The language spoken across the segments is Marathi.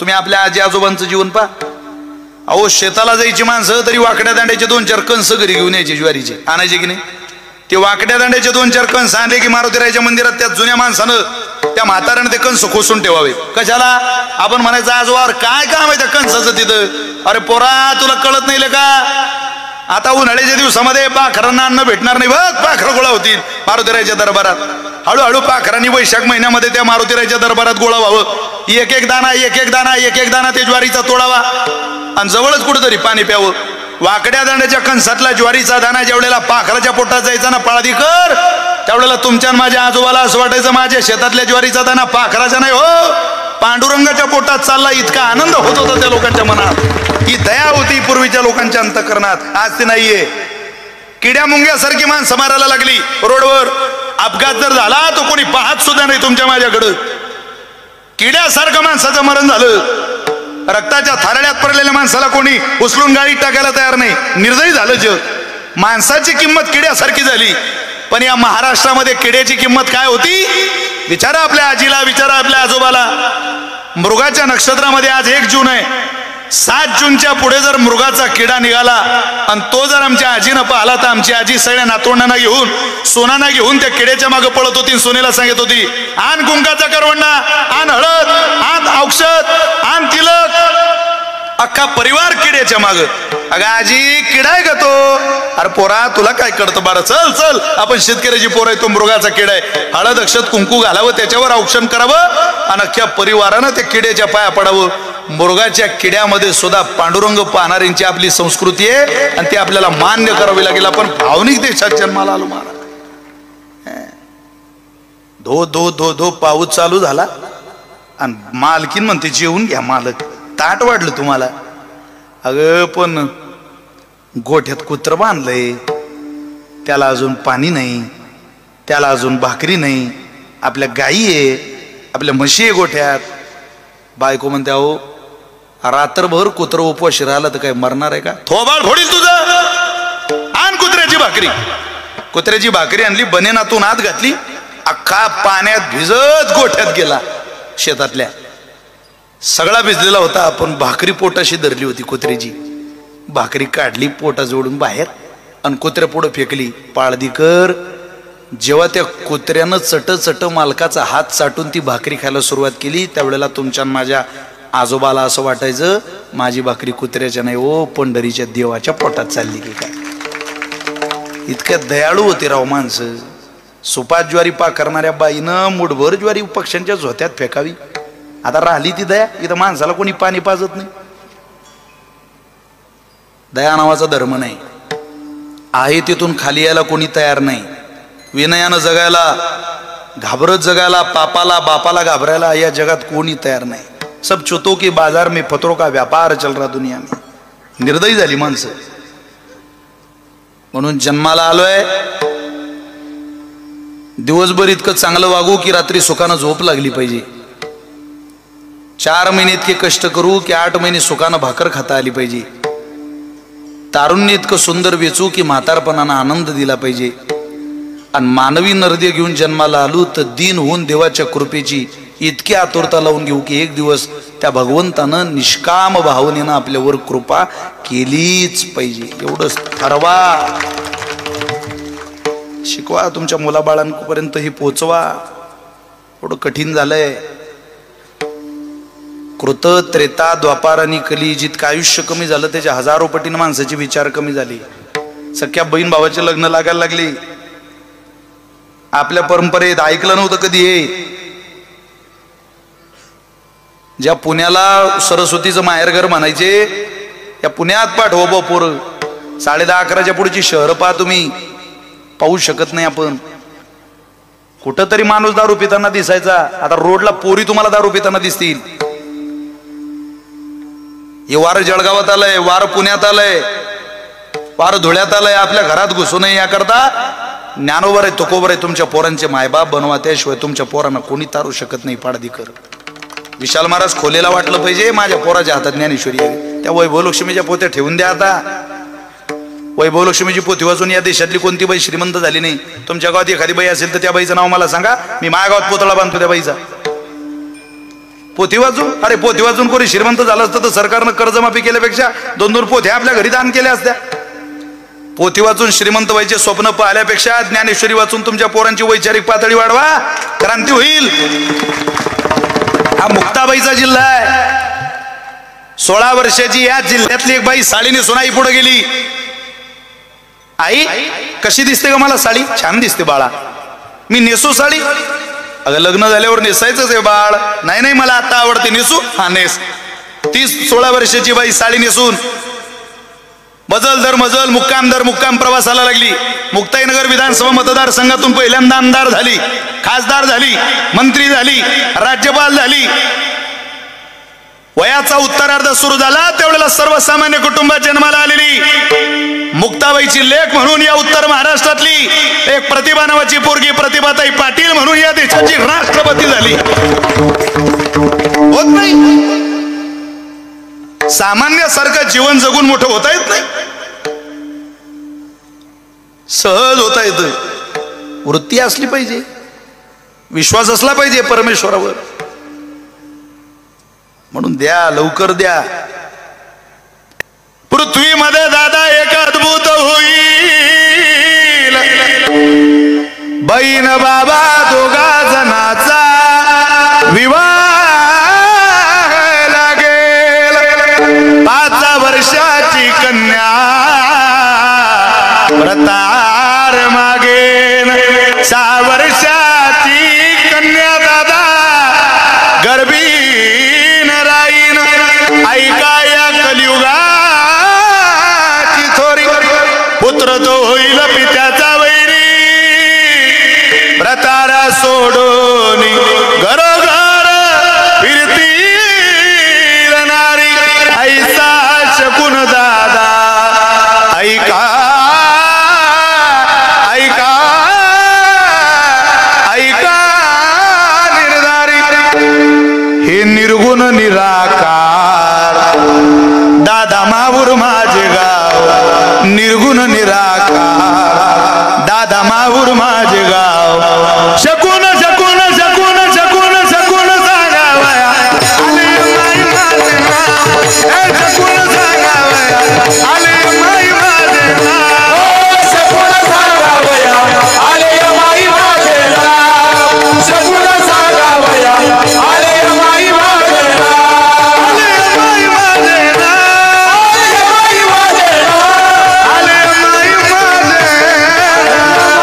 तुम्ही आपल्या आजी आजोबांचं जीवन पहा. अहो शेताला जायची माणसं तरी वाकड्या दांड्याचे 2-4 कणस घरी घेऊन यायचे, ज्वारीचे आणायचे की नाही. ते वाकड्या दांड्याचे 2-4 कणस आणले की मारुतीरायाच्या मंदिरात त्या जुन्या माणसानं त्या म्हाताऱ्याने ते कणस खोसून ठेवावे. कशाला? आपण म्हणायचं आजोबावर काय काम आहे त्या कणसाचं तिथं. अरे पोरा तुला कळत नाही का, आता उन्हाळ्याच्या दिवसामध्ये पाखरांना अन्न भेटणार नाही, बघ पाखरं गोळा होतील मारुतीरायाच्या दरबारात. हळूहळू पाखरांनी वैशाख महिन्यामध्ये त्या मारुतीरायाच्या दरबारात गोळा व्हावं. एक एक दाना ते ज्वारीचा तोडावा आणि जवळच कुठेतरी पाणी प्यावं. वाकड्या दांड्याच्या कणसातला ज्वारीचा दाना ज्यावेळेला पाखराच्या पोटात जायचा ना पाळदीकर, त्यावेळेला तुमच्या माझ्या आजोबाला असं वाटायचं माझ्या शेतातल्या ज्वारीचा दाना पाखराचा नाही हो, पांडुरंगाच्या पोटात चालला. इतका आनंद होत होता त्या लोकांच्या मनात, ही दया होती पूर्वीच्या लोकांच्या अंतःकरणात. आज ती नाहीये. किड्या मुंग्यासारखी माणसं मारायला लागली रोडवर. अपघात जर झाला तो कोणी पाहत सुद्धा नाही तुमच्या माझ्याकडं. किड्यासारखं माणसाचं मरण झालं. रक्ताच्या थारड्यात पडलेल्या माणसाला कोणी उचलून गाडीत टाकायला तयार नाही. निर्दयी झालं जग. माणसाची किंमत किड्यासारखी झाली. पण या महाराष्ट्रामध्ये किड्याची किंमत काय होती विचारा आपल्या आजीला, विचारा आपल्या आजोबाला. मृगाच्या नक्षत्रामध्ये आज 1 जून आहे. 7 जूनच्या पुढे जर मृगाचा किडा निघाला आणि तो जर आमच्या आजीनं पाहिला तर आमची आजी सगळ्या नातवंडांना घेऊन सोनाना घेऊन त्या किड्याच्या मागे पळत होती. सोनेला सांगत होती आण कुंकाचा करवंडा, आण हळद, आण औषध, आण तिलक. अख्खा परिवार किड्याच्या माग. अगं आजी किडाय का तो? अरे पोरा तुला काय कळतं बारा, चल चल आपण शेतकऱ्याची पोर आहे, तो मृगाचा किडा आहे. हळद अक्षत कुंकू घालावं, त्याच्यावर औक्षण करावं आणि अख्ख्या परिवारानं त्या किड्याच्या पाया पडावं. मृगाच्या किड्यामध्ये सुद्धा पांडुरंग पाहणाऱ्यांची आपली संस्कृती आहे आणि ती आपल्याला मान्य करावी लागेल. आपण भावनिक देशात जन्माला आलो महाराज. धो धो धो धो पाऊस चालू झाला आणि मालकीन म्हणते जेवून घ्या मालक, ताट वाढलं तुम्हाला. अगं पण गोठ्यात कुत्र बांधलंय, त्याला अजून पाणी नाही, त्याला अजून भाकरी नाही. आपल्या गायी आहे, आपल्या म्हशी आहे गोठ्यात. बायको म्हणते अहो रात्रभर कुत्र उपवास राहिला तर काय मरणार आहे का? थोबाड फोडील तुझं. आण कुत्र्याची भाकरी. कुत्र्याची भाकरी आणली, बनेनातून आत घातली, अख्खा पाण्यात भिजत गोठ्यात गेला. शेतातल्या सगळा भिजलेला होता, पण भाकरी पोटाशी धरली होती कुत्र्याची. भाकरी काढली पोटा जोडून बाहेर आणि कुत्र्या पुढे फेकली. पाळदीकर जेव्हा त्या कुत्र्यानं चट मालकाचा हात चाटून ती भाकरी खायला सुरुवात केली त्यावेळेला तुमच्या माझ्या आजोबाला असं वाटायचं माझी भाकरी कुत्र्याच्या नाही ओ पंढरीच्या देवाच्या पोटात चालली की काय. इतक्या दयाळू होते राव माणसं. सुपात ज्वारी पाक करणाऱ्या बाईनं मुठभर ज्वारी पक्ष्यांच्या झोत्यात फेकावी. आता राहिली ती दया? इथं माणसाला कोणी पाणी पाजत नाही. दया नावाचा धर्म नाही. आहे तिथून खाली यायला कोणी तयार नाही. विनयानं जगायला, घाबरत जगायला, पापाला बापाला घाबरायला या जगात कोणी तयार नाही. सब चुतो की बाजार में फतरों का व्यापार चल रहा दुनिया में. निर्दयी झाली माणसं. म्हणून जन्माला आलोय, दिवसभर इतकं चांगलं वागू की रात्री सुखानं झोप लागली पाहिजे. 4 महिने इतके कष्ट करू की 8 महिने सुखानं भाकर खाता आली पाहिजे. तारुण्य इतकं सुंदर वेचू की म्हातारपणानं आनंद दिला पाहिजे. आणि मानवी नरदे घेऊन जन्माला आलो तर दीन होऊन देवाच्या कृपेची इतकी आतुरता लावून घेऊ की एक दिवस त्या भगवंतानं निष्काम भावनेनं आपल्यावर कृपा केलीच पाहिजे. एवढंच ठरवा. शिकवा तुमच्या मुलाबाळांपर्यंत हे पोचवा. एवढं कठीण झालंय. कृत त्रेता द्वापार आणि कली जितकं आयुष्य कमी झालं त्याच्या 1000 पटीनं माणसाची विचार कमी झाली. सख्या बहीण भावाचे लग्न लागायला लागली. आपल्या परंपरेत ऐकलं नव्हतं कधी हे. ज्या पुण्याला सरस्वतीचं माहेरघर म्हणायचे या पुण्यात पाठवा बा पोरं. 10:30-11च्या पुढची शहरं पहा तुम्ही, पाहू शकत नाही आपण. कुठंतरी माणूस दारू पिताना दिसायचा, आता रोडला पोरी तुम्हाला दारू पिताना दिसतील. हे वार जळगावात आलंय, वार पुण्यात आलंय, वार धुळ्यात आलंय. आपल्या घरात घुसू नये याकरता ज्ञानोबर आहे, तुकोबर आहे. तुमच्या पोरांचे मायबाप बनवा, त्याशिवाय तुमच्या पोरांना कोणी तारू शकत नाही. पाडदीकर विशाल महाराज खोलेला वाटलं पाहिजे माझ्या पोराच्या हातात ज्ञानेश्वरी आहे. त्या वैभवलक्ष्मीच्या पोत्या ठेवून द्या. आता वैभवलक्ष्मीची पोथी वाचून या देशातली कोणती बाई श्रीमंत झाली नाही. तुमच्या गावात एखादी बाई असेल तर त्या बाईचं नाव मला सांगा, मी माझ्या गावात पोतळा बांधतो त्या बाईचा. पोथी वाचून? अरे पोथी वाचून कोणी श्रीमंत झालं असतं तर सरकारनं कर्जमाफी केल्यापेक्षा 2-2 पोथ्या आपल्या घरी दान केल्या असत्या. पोथी वाचून श्रीमंत व्हायचे स्वप्न पाहिल्यापेक्षा ज्ञानेश्वरी वाचून तुमच्या पोरांची वैचारिक पातळी वाढवा, क्रांती होईल. हा मुक्ताबाईचा जिल्हा आहे. 16 वर्षाची या जिल्ह्यातली एक बाई साडी नेसून आई पुढे गेली. आई कशी दिसते ग मला साडी? छान दिसते बाळा. मी नेसू साडी? अगं लग्न झाल्यावर नेसायचंच आहे बाळ. नाही नाही मला आता आवडते. नेसू? हा नेस. 16 वर्षाची बाई साडी नेसून मजल दर मजल मुक्काम दर मुक्काम प्रवासाला लागली. मुक्ताईनगर विधानसभा मतदारसंघातून पहिल्यांदा आमदार झाली, खासदार झाली, मंत्री झाली, राज्यपाल झाली. वयाचा उत्तरार्ध सुरू झाला त्यावेळेला सर्वसामान्य कुटुंबात जन्माला आलेली मुक्ताबाईची लेक म्हणून या उत्तर महाराष्ट्रातली एक प्रतिभा नावाची पोरगी प्रतिभाताई पाटील म्हणून या देशाची राष्ट्रपती झाली. होत नाही. सामान्यासारखं जीवन जगून मोठं होता येत नाही. सहज होता येत. वृत्ती असली पाहिजे, विश्वास असला पाहिजे परमेश्वरावर. म्हणून द्या, लवकर द्या. पृथ्वीमध्ये दादा एक अद्भुत होईल. बहीण बाबा दोघा जणाचा विवाह लागेल. 5 वर्षाची कन्या व्रतार मागेल. 6 वर्षाची कन्या दादा गर्भीन राहीन. ऐका या कलियुगाची थोरी. पुत्र तो होईल पित्याचा वैरी. व्रतारा सोडून घरोघर फिरतील नारी. ऐसा शकून दादा ऐका ऐका ऐका निर्धारी. हे निर्गुण निराकार दादा माहूर माझे गाव. निर्गुण निराकार दादा माहूर माझे गाव. शकून शकून शकून शकून शकून सांगावया आले माई माझे नाव. शकून सांगावया आले माई माझे नाव. शकून सांगावया आले माई माझे नाव. शकून सांगावया आले माई माझे नाव. आले माई माझे नाव. आले माई माझे नाव. आले माई माझे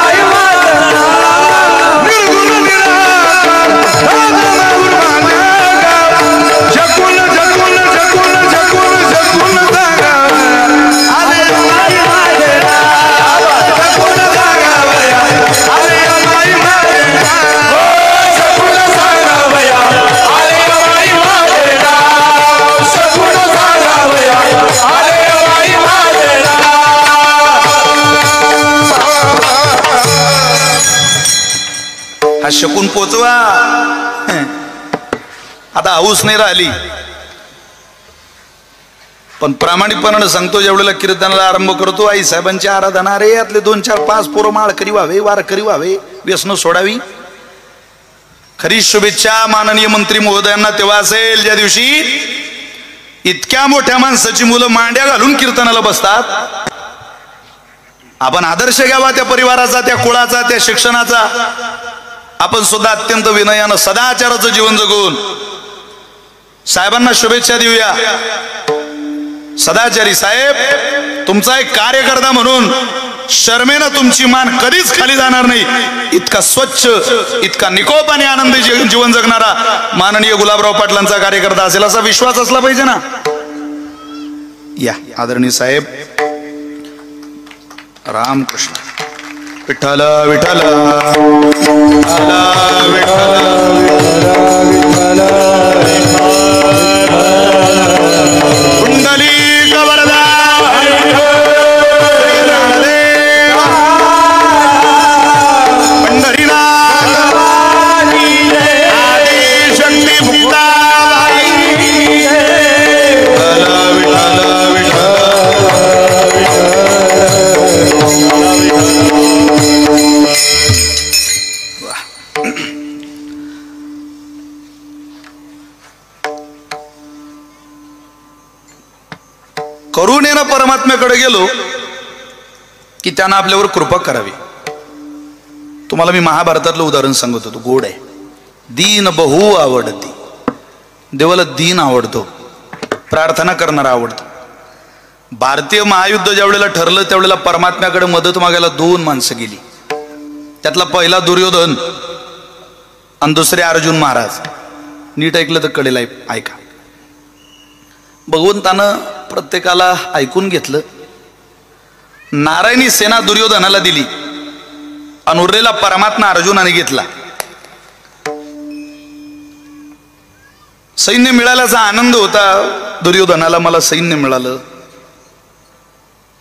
माई माझे नाव. निर्गुण निराकार दादा माहूर माझे गाव. शकून शकून शकून शकून शकून सांगावया आले माई माझे नाव. शकून सांगावया आले माई माझे नाव. शकून सांगावया आले माई माझे नाव. शकून सांगावया आले माई माझे हा शकून पोचवा. आता हाऊस नाही राहिली. पण प्रामाणिकपणानं सांगतो ज्यावेळेला कीर्तनाला आरंभ करतो आई साहेबांची आराधना. रे यातले 2-4-5 पोरं माळकरी व्हावे, वारकरी व्हावे, व्यसन सोडावी. खरी शुभेच्छा माननीय मंत्री महोदयांना तेव्हा असेल ज्या दिवशी इतक्या मोठ्या माणसाची मुलं मांड्या घालून कीर्तनाला बसतात. आपण आदर्श घ्यावा त्या परिवाराचा, त्या कुळाचा, त्या शिक्षणाचा. आपण सुद्धा अत्यंत विनयानं सदाचाराचं जीवन जगून साहेबांना शुभेच्छा देऊया. सदाचारी साहेब, तुमचा एक कार्यकर्ता म्हणून शर्मेनं तुमची मान कधीच खाली जाणार नाही. इतका स्वच्छ, इतका निकोप आणि आनंदी जीवन जगणारा माननीय गुलाबराव पाटलांचा कार्यकर्ता असेल असा विश्वास असला पाहिजे ना. या आदरणीय साहेब. रामकृष्ण विठ्ठल विठ्ठल कुंडली कवरदा पंढरीनाथ आदी शक्ती मुक्ताबाई. विठ्ठल विठ्ठल करुणेनं परमात्म्याकडे गेलो की त्यानं आपल्यावर कृपा करावी. तुम्हाला मी महाभारतातलं उदाहरण सांगत होतो, गोड आहे. दीन बहु आवडती. देवाला दीन आवडतो, प्रार्थना करणारा आवडतो. भारतीय महायुद्ध ज्या वेळेला ठरलं त्यावेळेला परमात्म्याकडे मदत मागायला 2 माणसं गेली. त्यातला पहिला दुर्योधन आणि दुसरे अर्जुन महाराज. नीट ऐकलं तर कळेल, ऐका. भगवंतानं प्रत्येकाला ऐकून घेतलं. नारायणी सेना दुर्योधनाला दिली आणि उरलेला परमात्मा अर्जुनाने घेतला. सैन्य मिळाल्याचा आनंद होता दुर्योधनाला, मला सैन्य मिळालं.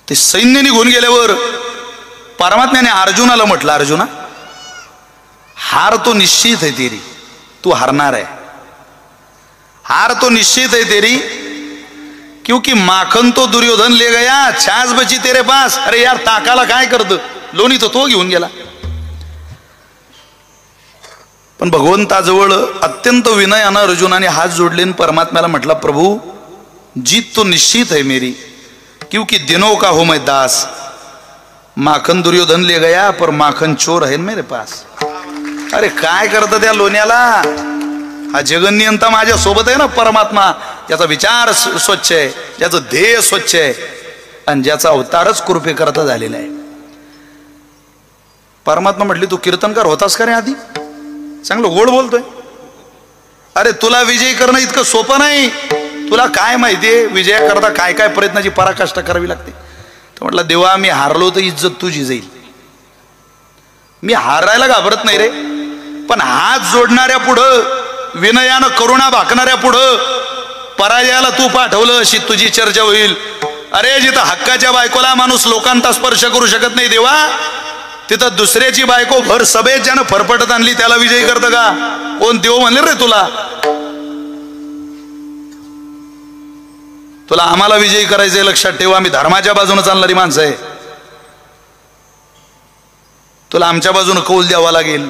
ते सैन्य निघून गेल्यावर परमात्म्याने अर्जुनाला म्हटलं, अर्जुना हार तो निश्चित है तेरी, तू हारणार आहे. हार तो निश्चित है तेरी, क्योंकि माखन तो दुर्योधन ले गया, छाछ बची तेरे पास. अरे यार, ताकाला काय करतं, लोणी तो घेऊन गेला. पण भगवंताजवळ अत्यंत विनयानं अर्जुनाने हात जोडले आणि परमात्म्याला म्हटला, प्रभू जीत तो निश्चित है मेरी, क्योंकि दिनों का हो मैं दास. माखन दुर्योधन ले गया पर माखन चोर है मेरे पास. अरे काय करतं त्या लोण्याला. हा जगन्नियंता माझ्या सोबत आहे ना परमात्मा, ज्याचा विचार स्वच्छ आहे, ज्याचं ध्येय स्वच्छ आहे आणि ज्याचा अवतारच कृपे करता झालेला आहे. परमात्मा म्हटली, तू कीर्तनकार होतास का रे आधी? चांगलं गोड बोलतोय. अरे तुला विजय करणं इतकं सोपं नाही. तुला काय माहितीये विजयाकरता काय काय प्रयत्नाची पराकाष्ठा करावी लागते. तर म्हटलं, देवा मी हारलो तर इज्जत तुझी जाईल. मी हारायला घाबरत नाही रे, पण हात जोडणाऱ्या पुढं, विनयानं करुणा भाकणाऱ्या पुढं पराजयाला तू पाठवलं अशी तुझी चर्चा होईल. अरे जिथं हक्काच्या बायकोला माणूस लोकांचा स्पर्श करू शकत नाही देवा, तिथं दुसऱ्याची बायको भर सभेत ज्यानं फरफटत आणली त्याला विजयी करतं का? कोण देव म्हणले रे तुला? तुला आम्हाला विजयी करायचंय, लक्षात ठेवा. आम्ही धर्माच्या बाजूने चालणारी माणसं आहे. तुला आमच्या बाजूने कौल द्यावा लागेल,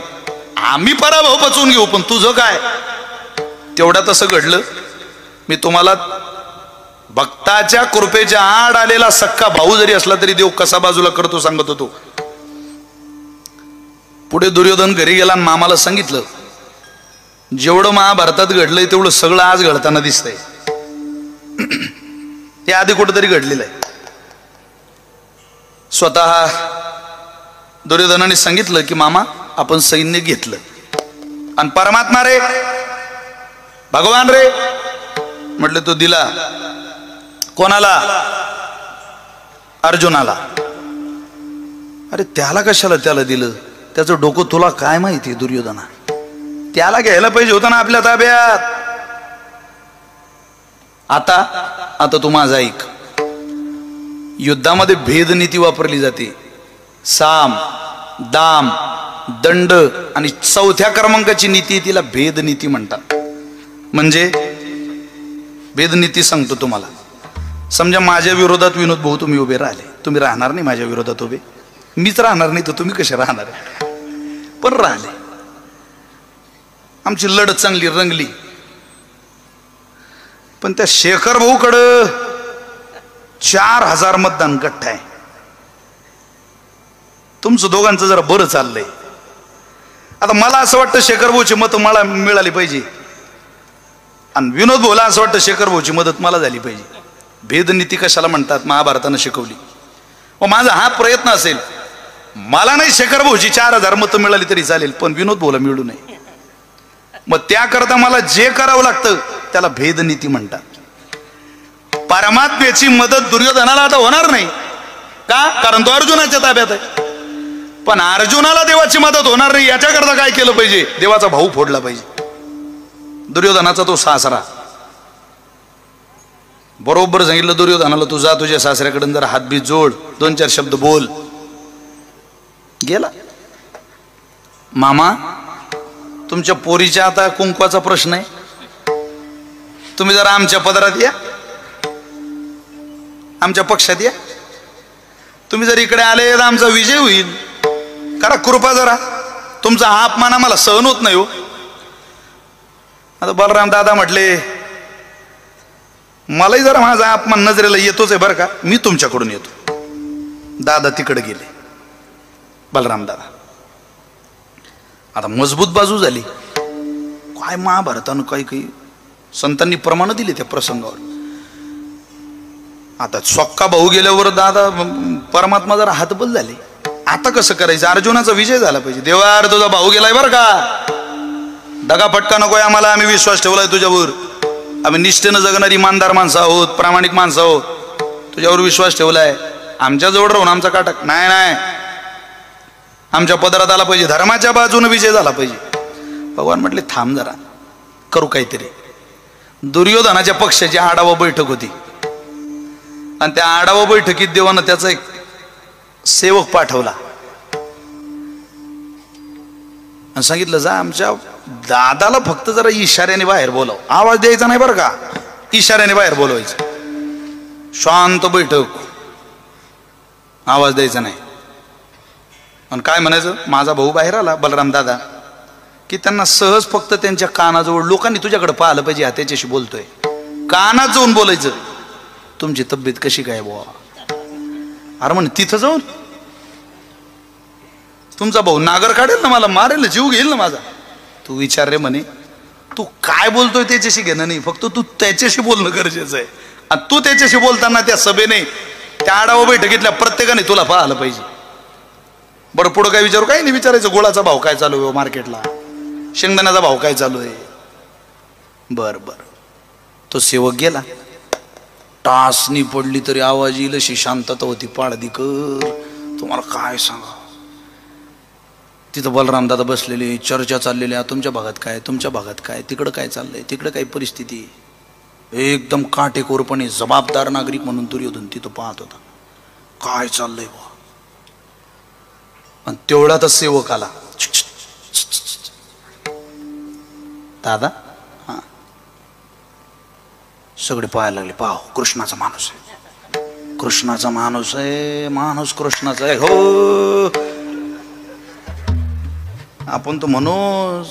आम्ही पराभव पचवून घेऊ. पण तुझं काय? तेवढा तसं घडलं. मी तुम्हाला भक्ताच्या कृपेच्या आड आलेला सक्का भाऊ जरी असला तरी देव कसा बाजूला करतो सांगत होतो. पुढे दुर्योधन घरी गेला आणि मामाला सांगितलं, जेवढं महाभारतात घडलंय तेवढं सगळं आज घडताना दिसतंय. ते आधी कुठेतरी घडलेलं आहे. स्वतः दुर्योधनाने सांगितलं की मामा आपण सैन्य घेतलं आणि परमात्मा रे, भगवान रे, म्हटलं तो दिला कोणाला? अर्जुनाला. अरे त्याला कशाला त्याला दिलं? त्याचं डोकं तुला काय माहिती दुर्योधना? त्याला घ्यायला पाहिजे होतं ना आपल्या ताब्यात. आता तू माझा ऐक. युद्धामध्ये भेदनीती वापरली जाते. साम, दाम, दंड आणि 4थ्या क्रमांकाची नीती तिला भेदनीती म्हणतात. म्हणजे भेदनीती सांगतो तुम्हाला. समजा माझ्या विरोधात विनोद भाऊ तुम्ही उभे राहिले, तुम्ही राहणार नाही माझ्या विरोधात उभे, मीच राहणार नाही तर तुम्ही कसे राहणार आहे? पण राहिले. आमची लढत चांगली रंगली. पण त्या शेखर भाऊकडं 4000 मतदान गठ्ठा आहे. तुमचं दोघांचं जरा बरं चाललंय. आता मला असं वाटतं शेखर भाऊची मतं मला मिळाली पाहिजे आणि विनोद भाऊला असं वाटतं शेखर भाऊची मदत मला झाली पाहिजे. भेदनीती कशाला म्हणतात? महाभारतानं शिकवली. व माझा हा प्रयत्न असेल, मला नाही शेखर भाऊची 4000 मतं मिळाली तरी चालेल, पण विनोद भाऊला मिळू नये. मग त्याकरता मला जे करावं लागतं त्याला भेदनीती म्हणतात. परमात्म्याची मदत दुर्योधनाला आता होणार नाही का? कारण तो अर्जुनाच्या ताब्यात आहे. पण अर्जुनाला देवाची मदत होणार नाही याच्याकरता काय केलं पाहिजे? देवाचा भाऊ फोडला पाहिजे. दुर्योधनाचा तो सासरा. बरोबर सांगितलं दुर्योधनाला, तू जा तुझ्या सासऱ्याकडून जरा हातबीत जोड, 2-4 शब्द बोल. गेला. मामा तुमच्या पोरीच्या आता कुंकवाचा प्रश्न आहे, तुम्ही जरा आमच्या पदरात या, आमच्या पक्षात या. तुम्ही जर इकडे आले तर आमचा विजय होईल. करा कृपा जरा, तुमचा हा अपमान आम्हाला सहन होत नाही हो. आता बलराम दादा म्हटले, मलाही जरा माझा अपमान नजरेला येतोच आहे बरं का. मी तुमच्याकडून येतो. दादा तिकडे गेले, बलराम दादा. आता मजबूत बाजू झाली. काय महाभारतानं काही काही संतांनी प्रमाण दिले त्या प्रसंगावर. आता स्वक्का भाऊ गेल्यावर दादा परमात्मा जरा हातबल झाले. आता कसं करायचं? अर्जुनाचा विजय झाला पाहिजे. देवा अरे तुझा भाऊ गेलाय बरं का, दगा फटका नकोय आम्हाला, आम्ही विश्वास ठेवलाय तुझ्यावर, आम्ही निष्ठेनं जगणारी इमानदार माणसं आहोत, प्रामाणिक माणसं आहोत, तुझ्यावर विश्वास ठेवलाय, आमच्या जवळ राहून आमचा काटक नाही नाही, आमच्या पदरात आला पाहिजे, धर्माच्या बाजूने विजय झाला पाहिजे. भगवान म्हटले थांब जरा, करू काहीतरी. दुर्योधनाच्या पक्षाची आढावा बैठक होती आणि त्या आढावा बैठकीत देवानं त्याचा एक सेवक पाठवला आणि सांगितलं जा आमच्या दादाला फक्त जरा इशाऱ्याने बाहेर बोलव, आवाज द्यायचा नाही बरं का, इशाऱ्याने बाहेर बोलवायचं, शांत बैठक, आवाज द्यायचा नाही. आणि काय म्हणायचं, माझा भाऊ बाहेर आला बलराम दादा, की त्यांना सहज फक्त त्यांच्या कानाजवळ, लोकांनी तुझ्याकडे पाहिलं पाहिजे, हा त्याच्याशी बोलतोय, कानात जाऊन बोलायचं, तुमची तब्येत कशी काय बुवा. अरे म्हणे तिथं जाऊन तुमचा भाऊ नागर काढेल ना, मला मारेल ना, जीव घेईल ना माझा. तू विचार रे म्हणे, तू काय बोलतोय त्याच्याशी घेणं नाही, फक्त तू त्याच्याशी बोलणं गरजेचं आहे. आणि तू त्याच्याशी बोलताना त्या सभेने, त्या आढावा बैठकीतल्या प्रत्येकाने तुला पाहिलं पाहिजे. बरं पुढं काय विचारू, काही नाही विचारायचं, गोळाचा भाव काय चालू आहे मार्केटला, शेंगदाण्याचा भाव काय चालू आहे. बर बर. तो सेवक गेला, टासनी पडली तरी आवाज येईल अशी शांतता होती. पाळदीकर तुम्हाला काय सांगा, तिथं बलराम दादा बसलेले, चर्चा चाललेल्या, तुमच्या भागात काय, तुमच्या भागात काय, तिकडं काय चाललंय, तिकडं काय परिस्थिती. एकदम काटेकोरपणे जबाबदार नागरिक म्हणून दुर्योधन तिथं पाहत होता, काय चाललंय बा. आणि तेवढ्यातच सेवक आला, दादा हा. सगळे पाहायला लागले, पाह कृष्णाचा माणूस आहे, कृष्णाचा माणूस आहे, माणूस कृष्णाचा आहे. हो आपण तो म्हणूच.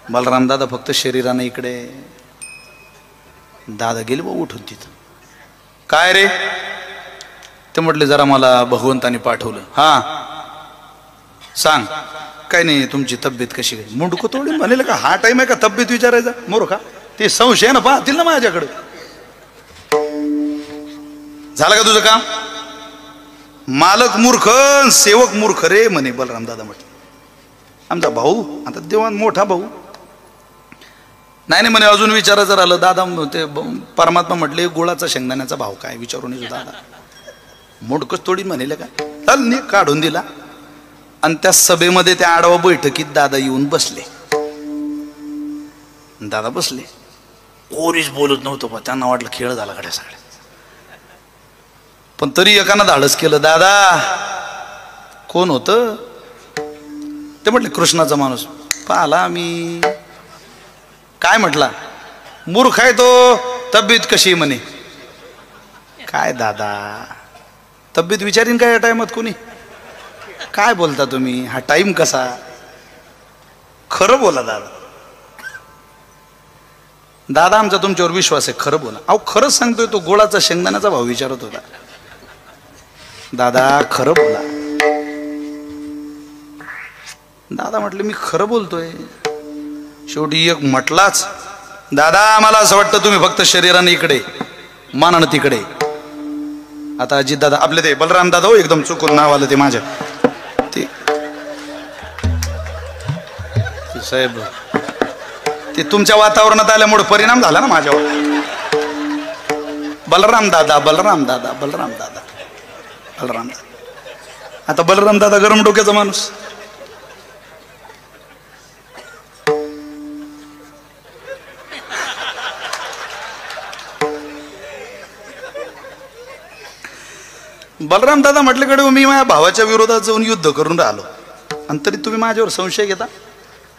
बलराम दादा फक्त शरीराने इकडे. दादा गेले बा उठून तिथं. काय रे, ते म्हटले जरा मला भगवंताने पाठवलं. हा सांग. काय नाही, तुमची तब्येत कशी काय. मुंडको तोडून म्हणेल का, हा टाइम आहे का तब्येत विचारायचा, मोर का, ते संशय ना पाहतील ना माझ्याकडे. झालं का तुझं काम. मालक मूर्ख, सेवक मूर्ख रे म्हणे बलराम दादा. म्हटलं आमचा भाऊ, आता देवान मोठा भाऊ. नाही नाही म्हणे, अजून विचारायचं राहिलं. दादा ते परमात्मा म्हटले गुळाचा शेंगदाण्याचा भाव काय विचारून येतो. दादा मोडकच थोडी म्हणेल का, चल नाही, काढून दिला. आणि त्या सभेमध्ये, त्या आढावा बैठकीत दादा येऊन बसले. दादा बसले, कोणीच बोलत नव्हतं बा, त्यांना वाटलं खेळ झाला गड्या सगळ्या. पण तरी एकानं धाडस केलं. दादा कोण होतं. ते म्हटले कृष्णाचा माणूस. पाहिला मी. काय म्हटला, मूर्ख आहे तो, तब्येत कशी म्हणे. काय दादा, तब्येत विचारीन काय या टाइमात कोणी. काय बोलता तुम्ही, हा टाइम कसा. खरं बोला दादा. दादा आमचा तुमच्यावर विश्वास आहे, खरं बोला. अहो खरंच सांगतोय, तो गोळाचा शेंगदाण्याचा भाव विचारत होता. दादा खरं बोला. दादा म्हटले मी खरं बोलतोय. शेवटी एक म्हटलाच, दादा मला असं वाटतं तुम्ही फक्त शरीराने इकडे, मनानं तिकडे. आता अजित दादा आपले, ते बलराम दादा, हो एकदम चुकून नाव आलं ते माझ्या, ते साहेब, ते तुमच्या वातावरणात आल्यामुळे परिणाम झाला ना माझ्यावर. बलराम दादा, बलराम दादा, बलराम दादा, बलराम दादा. आता बलराम दादा गरम डोक्याचा माणूस. बलराम दादा म्हटले कडे, मी माझ्या भावाच्या विरोधात जाऊन युद्ध करून राहिलो आणि तरी तुम्ही माझ्यावर संशय घेता.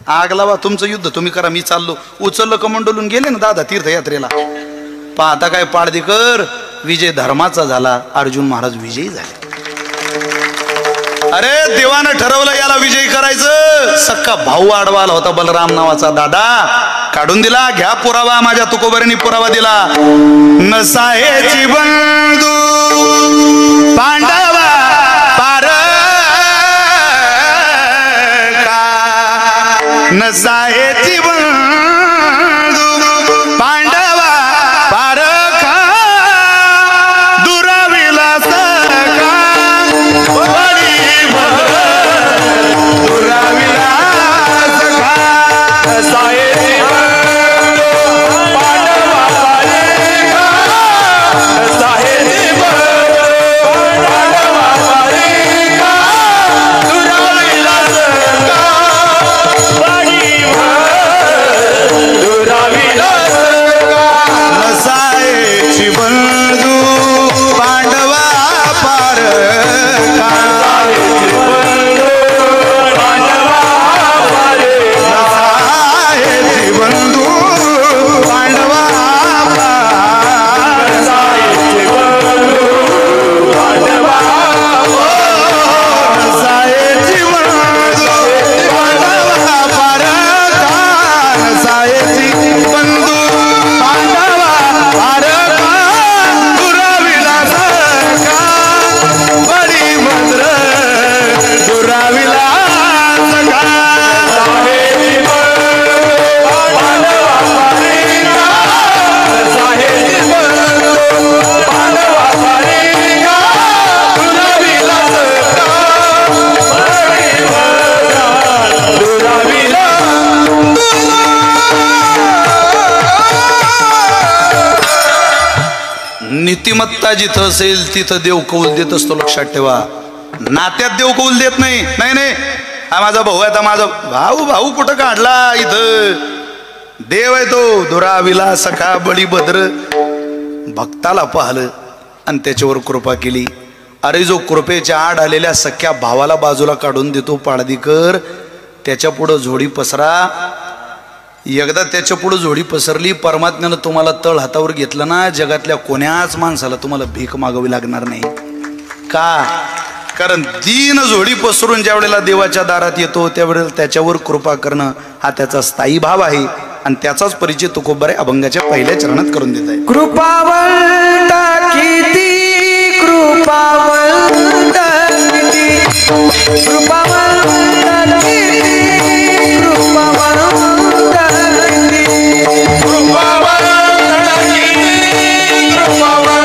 आग लावा, तुमचं युद्ध तुम्ही करा, मी चाललो. उचललं कमंडलून गेले ना दादा तीर्थयात्रेला. पाहता काय पाळदीकर, विजय धर्माचा झाला. अर्जुन महाराज विजयी झाले. अरे देवानं ठरवलं याला विजयी करायचं. सक्का भाऊ आडवा आला होता बलराम नावाचा दादा. काढून दिला. घ्या पुरावा. माझ्या तुकोबऱ्यांनी पुरावा दिला. नसाहेची बंधू पांडवा पार का, नसाहेची बंधू पांडवा पार का, दुराविलास का, दुराविलास का, नसाहेची बंधू पांडवा पार का, नसाहेची बंधू पांडवा पार का, दुराविलास का, दुराविलास का, नसाहेची बंधू पांडवा पार का, नसाहेची बंधू पांडवा नसाहेची बंधू पांडवा पार का, नसाहेची बंधू पांडवा पार का, दुराविलास का, बडी भद्र दुराविलास का, नीतिमत्ता जिथं असेल तिथं देव कौल देत असतो. लक्षात ठेवा. नात्यात देव कौल देत नाही. नाही नाही हा माझा भाऊ आहे, आता माझा भाऊ भाऊ कुठं काढला इथं. देव आहे तो दुराविलास का, बडी भद्र. भक्ताला पाहलं आणि त्याच्यावर कृपा केली. अरे जो कृपेच्या आड आलेल्या सख्या भावाला बाजूला काढून देतो पाडदीकर, त्याच्या पुढं झोडी पसरा. एकदा त्याच्या पुढे झोडी पसरली, परमात्म्यानं तुम्हाला तळ हातावर घेतलं ना, जगातल्या कोण्याच माणसाला तुम्हाला भीक मागावी लागणार नाही. का? कारण दीन झोडी पसरून ज्या वेळेला देवाच्या दारात येतो त्यावेळेला त्याच्यावर कृपा करणं हा त्याचा स्थायी भाव आहे. आणि त्याचाच परिचय तुकोबारे अभंगाच्या पहिल्या चरणात करून देत आहे. कृपावंत किती, कृपावंत किती, कृपावंत किती, कृपावंत किती, कृपावंत किती, कृपावंत किती, कृपावंत किती, कृपावंत किती,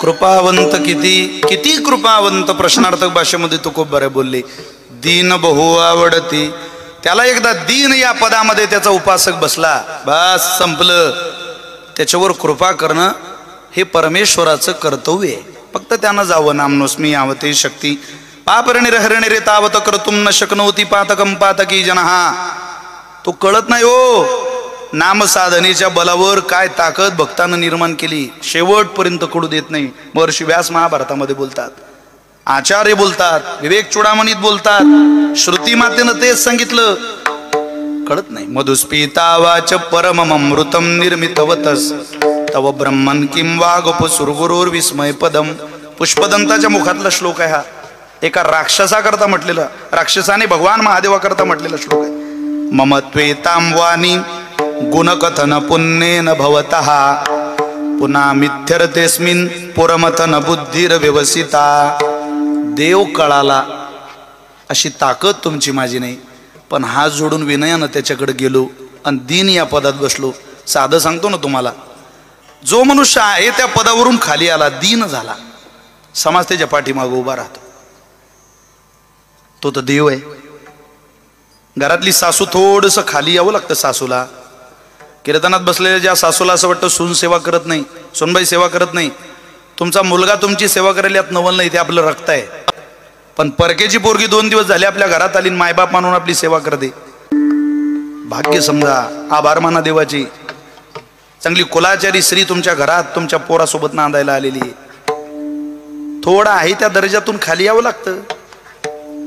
कृपावंत किती किती कृपावंत प्रश्नार्थक भाषेमध्ये तुकोबारे बोलले. दीन बहु आवडती त्याला एकदा दीन या पदामध्ये त्याचा उपासक बसला, बस संपलं. त्याच्यावर कृपा करणं हे परमेश्वराचं कर्तव्य आहे. फक्त त्यानं जावं नामनोस्मी यावते शक्ती पापरणिरहरणे रे तावत कर्तुम न शक्नोती पातकम पातकी जनहा. तो कळत नाही हो, नामसाधनेच्या बलावर काय ताकद भक्तानं निर्माण केली, शेवटपर्यंत कळू देत नाही. महर्षी व्यास महाभारतामध्ये बोलतात, आचार्य बोलतात, विवेक चूडामणीत बोलतात, श्रुती मातेनं तेच सांगितलं. कळत नाही. मधुस्पीता वाच परममृतम निर्मितवतस तव ब्रह्मन किं वागप सुरगुरुर विस्मय पदम. पुष्पदंताच्या मुखातला श्लोक आहे हा. एका राक्षसाकरता म्हटलेला, राक्षसाने भगवान महादेवाकरता म्हटलेला श्लोक आहे. मम त्वेतां वाणी गुणकथन पुण्येन भवतः पुन्हा मिथ्यर्तेस्मिन् पुरमथन बुद्धिर व्यवसिता. देव कळाला अशी ताकद तुमची माझी नाही, पण हात जोडून विनयानं त्याच्याकडे गेलो आणि दीन या पदात बसलो. साधं सांगतो ना तुम्हाला, जो मनुष्य आहे त्या पदावरून खाली आला, दीन झाला, समाज त्याच्या पाठीमागं उभा राहतो. तो तर देव आहे. घरातली सासू थोडंसं खाली यावं लागतं सासूला. कीर्तनात बसलेल्या ज्या सासूला असं वाटतं सून सेवा करत नाही, सूनबाई सेवा करत नाही, तुमचा मुलगा तुमची सेवा करायला यात नवल नाही, ते आपलं रक्त आहे. पण परकेची पोरगी 2 दिवस झाले आपल्या घरात आली, मायबाप मानून आपली सेवा करते. भाग्य समजा, आभार माना देवाची. चांगली कुलाचारी स्त्री तुमच्या घरात तुमच्या पोरासोबत नांदायला आलेली आहे. थोडा आहे त्या दर्जातून खाली यावं लागतं.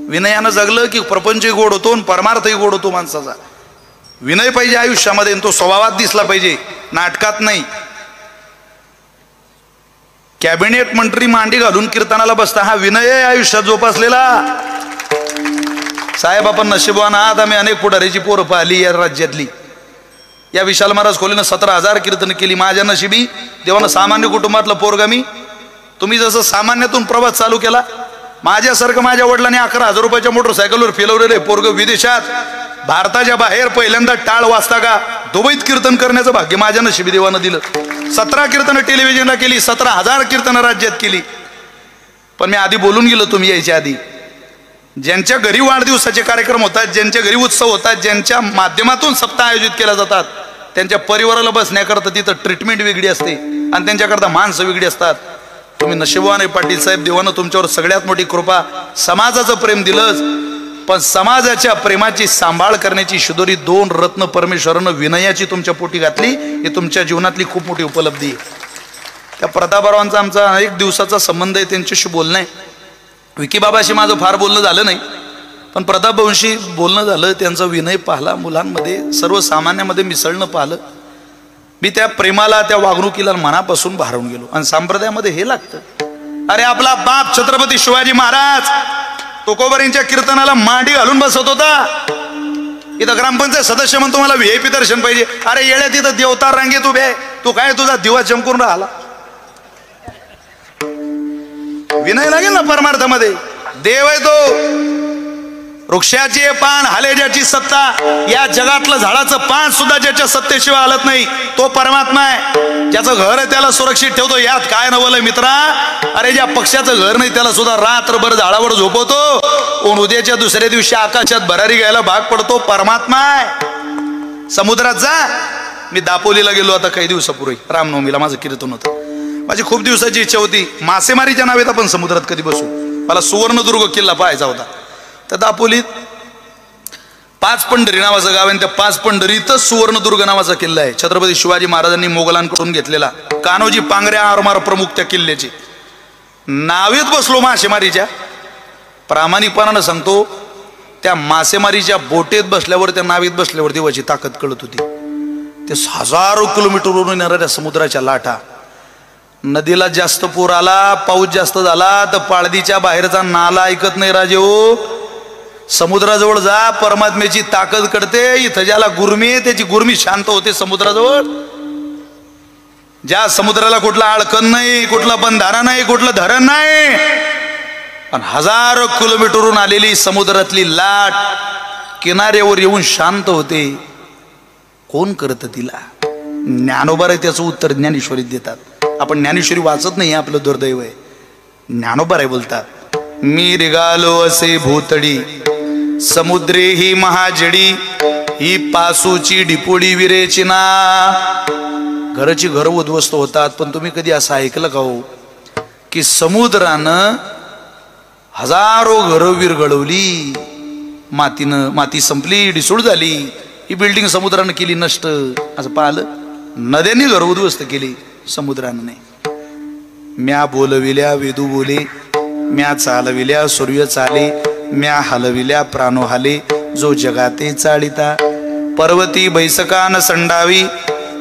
विनयानं जगलं की प्रपंचही गोड होतो आणि परमार्थही गोड होतो माणसाचा. विनय पाहिजे आयुष्यामध्ये, तो स्वभावात दिसला पाहिजे, नाटकात नाही. कॅबिनेट मंत्री मांडी घालून कीर्तनाला बसता, हा विनय आहे आयुष्यात जोपासलेला. साहेब आपण नशिबवान आहात, आम्ही अनेक पुढारीची पोरं पाहिली या राज्यातली. या विशाल महाराज खोलीनं 17,000 कीर्तन केली. माझ्या नशिबी देवानं सामान्य कुटुंबातलं पोरगा मी. तुम्ही जसं सामान्यातून प्रवास चालू केला, माझ्यासारखं माझ्या वडिलांनी 11,000 रुपयाच्या मोटरसायकलवर फिरवलेले पोरग विदेशात, भारताच्या बाहेर पहिल्यांदा टाळ वाजता का दुबईत कीर्तन करण्याचं भाग्य माझ्या नशिबी देवानं दिलं. 17 कीर्तनं टेलिव्हिजनला केली, 17,000 कीर्तनं राज्यात केली. पण मी आधी बोलून गेलो तुम्ही यायच्या आधी, ज्यांच्या घरी वाढदिवसाचे कार्यक्रम होतात, ज्यांच्या घरी उत्सव होतात, ज्यांच्या माध्यमातून सप्ताह आयोजित केल्या जातात, त्यांच्या परिवाराला बसण्याकरता तिथं ट्रीटमेंट वेगळी असते आणि त्यांच्याकरता माणसं वेगळी असतात. तुम्ही नशिबवान आहे पाटील साहेब, देवानं तुमच्यावर सगळ्यात मोठी कृपा, समाजाचं प्रेम दिलंच, पण समाजाच्या प्रेमाची सांभाळ करण्याची शिदोरी 2 रत्न परमेश्वरानं विनयाची तुमच्या पोटी घातली. ही तुमच्या जीवनातली खूप मोठी उपलब्धी आहे. त्या प्रतापरावांचा आमचा 1 दिवसाचा संबंध आहे, त्यांच्याशी बोलणं आहे. विकीबाबाशी माझं फार बोलणं झालं नाही, पण प्रतापभाऊंशी बोलणं झालं. त्यांचा विनय पाहला, मुलांमध्ये सर्वसामान्यामध्ये मिसळणं पाहिलं. मी त्या प्रेमाला, त्या वागणुकीला मनापासून भारावून गेलो. आणि संप्रदायामध्ये हे लागतं. अरे आपला बाप छत्रपती शिवाजी महाराज तुकोबारींच्या कीर्तनाला मांडी घालून बसत होता. इथं ग्रामपंचायत सदस्य म्हणतो मला VIP दर्शन पाहिजे. अरे येड्या, तिथं देवता रांगेत उभे, तू काय तुझा दिवा चमकून राहिला. विनय लागेल ना परमार्थामध्ये. देव आहे तो. वृक्षाचे पान हाले ज्याची सत्ता, या जगातलं झाडाचं पान सुद्धा ज्याच्या सत्तेशिवाय हालत नाही, तो परमात्मा आहे. ज्याचं घर आहे त्याला सुरक्षित ठेवतो, यात काय नवलंय मित्रा. अरे ज्या पक्षाचं घर नाही त्याला सुद्धा रात्रभर झाडावर झोपवतो, पण उद्याच्या दुसऱ्या दिवशी आकाशात भरारी घ्यायला भाग पडतो, परमात्मा आहे. समुद्रात जा. मी दापोलीला गेलो आता काही दिवसापूर्वी, रामनवमीला माझं कीर्तन होतं. माझी खूप दिवसाची इच्छा होती, मासेमारीच्या नावेत आपण समुद्रात कधी बसू. मला सुवर्णदुर्ग किल्ला पाहायचा होता. तर दापोलीत 5 पंढरी नावाचं गाव आहे, त्या 5 पंढरीतच सुवर्णदुर्ग नावाचा किल्ला आहे. छत्रपती शिवाजी महाराजांनी मोगलांकडून घेतलेला. कान्होजी पांगऱ्या आरमार प्रमुख त्या किल्ल्याचे. नावेत बसलो मासेमारीच्या. प्रामाणिकपणानं सांगतो, त्या मासेमारीच्या बोटेत बसल्यावर, त्या नावेत बसल्यावर देवाची ताकद कळत होती. ते हजारो किलोमीटरवरून येणाऱ्या समुद्राच्या लाटा. नदीला जास्त पूर आला, पाऊस जास्त झाला तर पाळदीच्या बाहेरचा नाला ऐकत नाही राजे हो. समुद्राजवळ जा, परमात्म्याची ताकद कळते. इथं ज्याला गुरमी आहे त्याची गुरमी शांत होते समुद्राजवळ. ज्या समुद्राला कुठला अडकण नाही, कुठला बंधारा नाही, कुठलं धरण नाही, पण हजारो किलोमीटरवरून आलेली समुद्रातली लाट किनाऱ्यावर येऊन शांत होते. कोण करत तिला? ज्ञानोबा आहे त्याचं उत्तर ज्ञानेश्वरीत देतात. आपण ज्ञानेश्वरी वाचत नाही, आपलं दुर्दैव आहे. ज्ञानोबा आहे बोलतात, मी रिगालो असे भूतडी समुद्रे ही महाजडी ही पासूची डिपोडी विरेची ना. घराची घर उद्ध्वस्त होतात, पण तुम्ही कधी असं ऐकलं का हो की समुद्रानं हजारो घरं विरघळवली, माती संपली, डिसूळ झाली, ही बिल्डिंग समुद्रानं केली नष्ट. असं पाहिलं? नद्यांनी घर उद्ध्वस्त केली, समुद्रानं नाही. म्या बोलविल्या वेदू बोले, म्या चालविल्या सूर्य चाले, म्या हलविल्या प्राणो हाले, जो जगाते चाळिता. पर्वती बैसकान संडावी,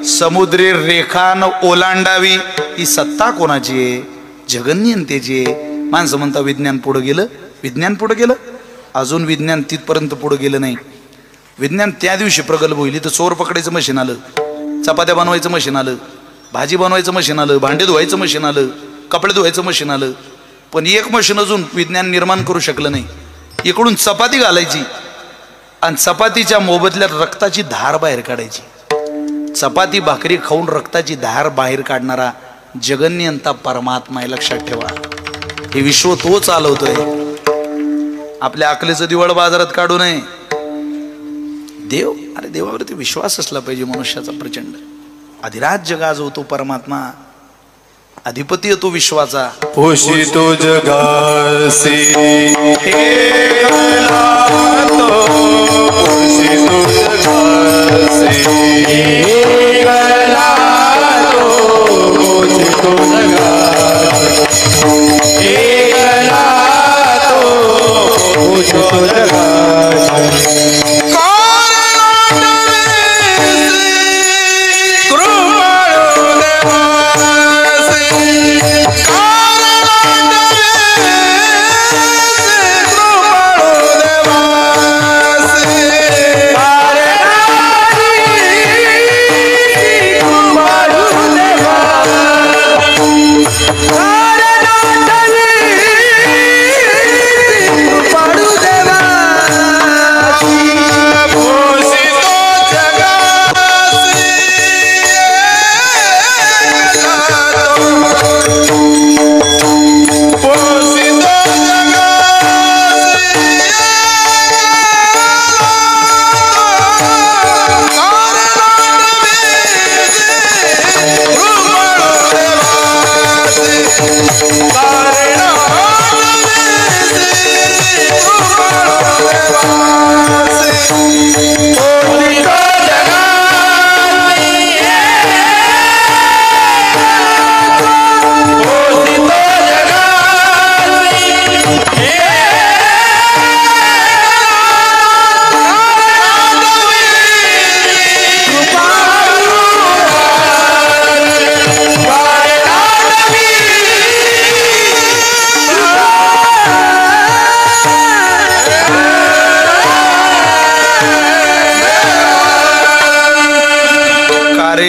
समुद्री रेखान ओलांडावी. ही सत्ता कोणाची आहे? जगन्यंतेची आहे. माणसं म्हणता विज्ञान पुढं गेलं. विज्ञान पुढं गेलं? अजून विज्ञान तिथपर्यंत पुढं गेलं नाही. विज्ञान त्या दिवशी प्रगल्भ होईल तर चोर पकडायचं मशीन आलं, चपात्या बनवायचं मशीन आलं, भाजी बनवायचं मशीन आलं, भांडे धुवायचं मशीन आलं, कपडे धुवायचं मशीन आलं. पण एक मशीन अजून विज्ञान निर्माण करू शकलं नाही. इकडून चपाती घालायची आणि चपातीच्या मोबदल्यात रक्ताची धार बाहेर काढायची. चपाती भाकरी खाऊन रक्ताची धार बाहेर काढणारा जगन्यंता परमात्मा आहे, लक्षात ठेवा. हे विश्व तो चालवतोय. आपल्या अकलेचं दिवाळ बाजारात काढू नये. देव, अरे देवावरती विश्वास असला पाहिजे मनुष्याचा प्रचंड. अधिराज्य गाजवतो परमात्मा, अधिपती तो विश्वाचा. पोषितो जगासी एकला तो, पोषितो जगासी एकला तो, पोषितो जगासी एकला तो, पोषितो जगासी.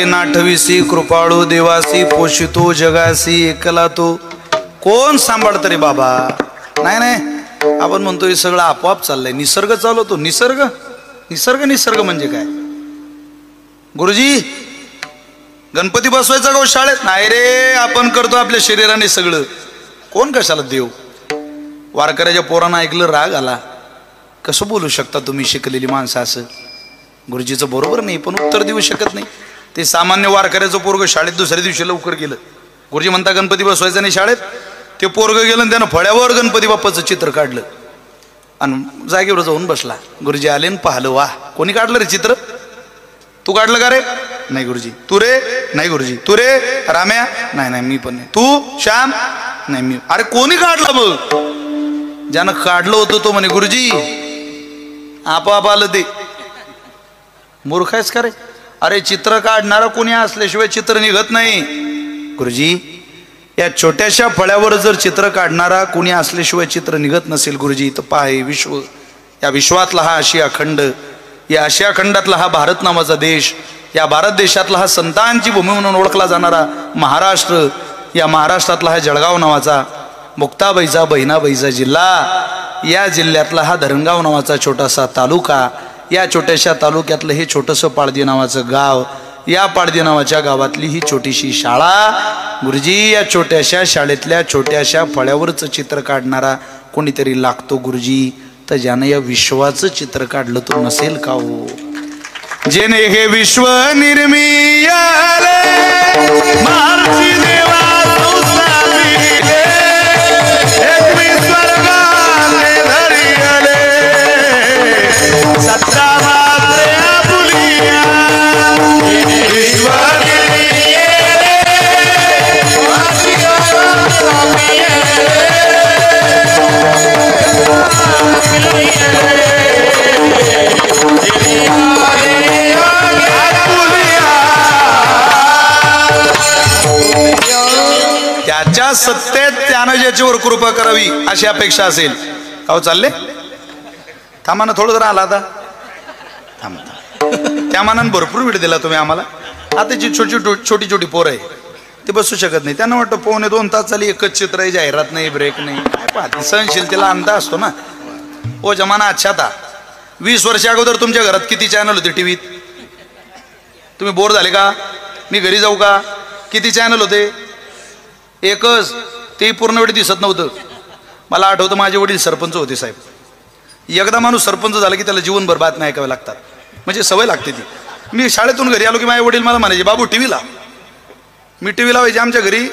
नाठविसी कृपाळू देवासी, पोषितो जगासी एकला तो. कोण सांभाळत रे बाबा? नाही नाही, आपण म्हणतो हे सगळं आपोआप चाललंय. निसर्ग चालवतो. निसर्ग निसर्ग निसर्ग म्हणजे काय? गुरुजी गणपती बसवायचा का शाळेत? नाही रे, आपण करतो आपल्या शरीराने सगळं. कोण कशाला देव? वारकऱ्याच्या पोरांना ऐकलं, राग आला. कसं बोलू शकता तुम्ही शिकलेली माणसं असं? गुरुजीचं बरोबर नाही, पण उत्तर देऊ शकत नाही. ते सामान्य वारकऱ्याचं पोरग शाळेत दुसऱ्या दिवशी लवकर गेलं. गुरुजी म्हणता गणपती बसवायचा नाही शाळेत. ते पोरग गेलं आणि त्यानं फळ्यावर गणपती बाप्पाचं चित्र काढलं आणि जागेवर जाऊन बसला. गुरुजी आले आणि पाहिलं, वा, कोणी काढलं रे चित्र? तू काढलं का रे? नाही गुरुजी. तू रे? नाही गुरुजी. तू रे? राम्या? नाही नाही मी पण नाही. तू? श्याम? नाही मी. अरे कोणी काढलं मग? ज्यानं काढलं होतं तो म्हणे गुरुजी आपोआप आलं ते. मूर्ख आहेस का रे? अरे चित्र काढणारा कोणी असल्याशिवाय चित्र निघत नाही. गुरुजी या छोट्याशा फळ्यावर जर चित्र काढणारा कोणी असल्याशिवाय चित्र निघत नसेल गुरुजी तर पहा, हे विश्व, या विश्वातला हा आशिया खंड, या आशिया खंडातला हा भारत नावाचा देश, या भारत देशातला हा संतांची भूमी म्हणून ओळखला जाणारा महाराष्ट्र, या महाराष्ट्रातला हा जळगाव नावाचा मुक्ताबाईचा बहिणाबाईचा जिल्हा, या जिल्ह्यातला हा धरणगाव नावाचा छोटासा तालुका, या छोट्याशा तालुक्यातलं हे छोटंसं पाळदी नावाचं गाव, या पाळदी नावाच्या गावातली ही छोटीशी शाळा. गुरुजी या छोट्याशा शाळेतल्या छोट्याशा फळ्यावरचं चित्र काढणारा कोणीतरी लागतो गुरुजी. तर ज्याने या विश्वाचं चित्र काढलं तो नसेल का हो? जेने हे विश्व निर्मियाले मार्ची देवा संसारिले एकवी स्वर्गाले धरिले सत्ता मात्रे आपुलिया विश्व निर्मियाले मार्ची देवा त्याच्या सत्तेत त्यानं ज्याच्यावर कृपा करावी अशी अपेक्षा असेल. अहो चालले थांबा ना थोडं जरा आला आता थांबा. त्या मानानं भरपूर वेळ दिला तुम्ही आम्हाला. आता जी छोटी छोटी पोरं आहे ते बसू शकत नाही. त्यांना वाटतं 1.5-2 तास चाली एकच चित्र आहे, जाहिरात नाही, ब्रेक नाही. काय पाहते सहनशीलतेला अंदाज असतो ना. ओ जमाना अच्छा था. 20 वर्ष अगोदर तुमच्या घरात किती चॅनल होते टीव्हीत? तुम्ही बोर झाले का? मी घरी जाऊ का? किती चॅनल होते? एकच. ते पूर्ण वेळ दिसत नव्हतं. मला आठवतं माझे वडील सरपंच होते साहेब. एकदा माणूस सरपंच झाला की त्याला जीवनभर बातम्या ऐकाव्या लागतात, म्हणजे सवय लागते ती. मी शाळेतून घरी आलो की माझे वडील मला म्हणायचे बाबू टी व्ही लाव. मी टी व्ही लावायचे. आमच्या घरी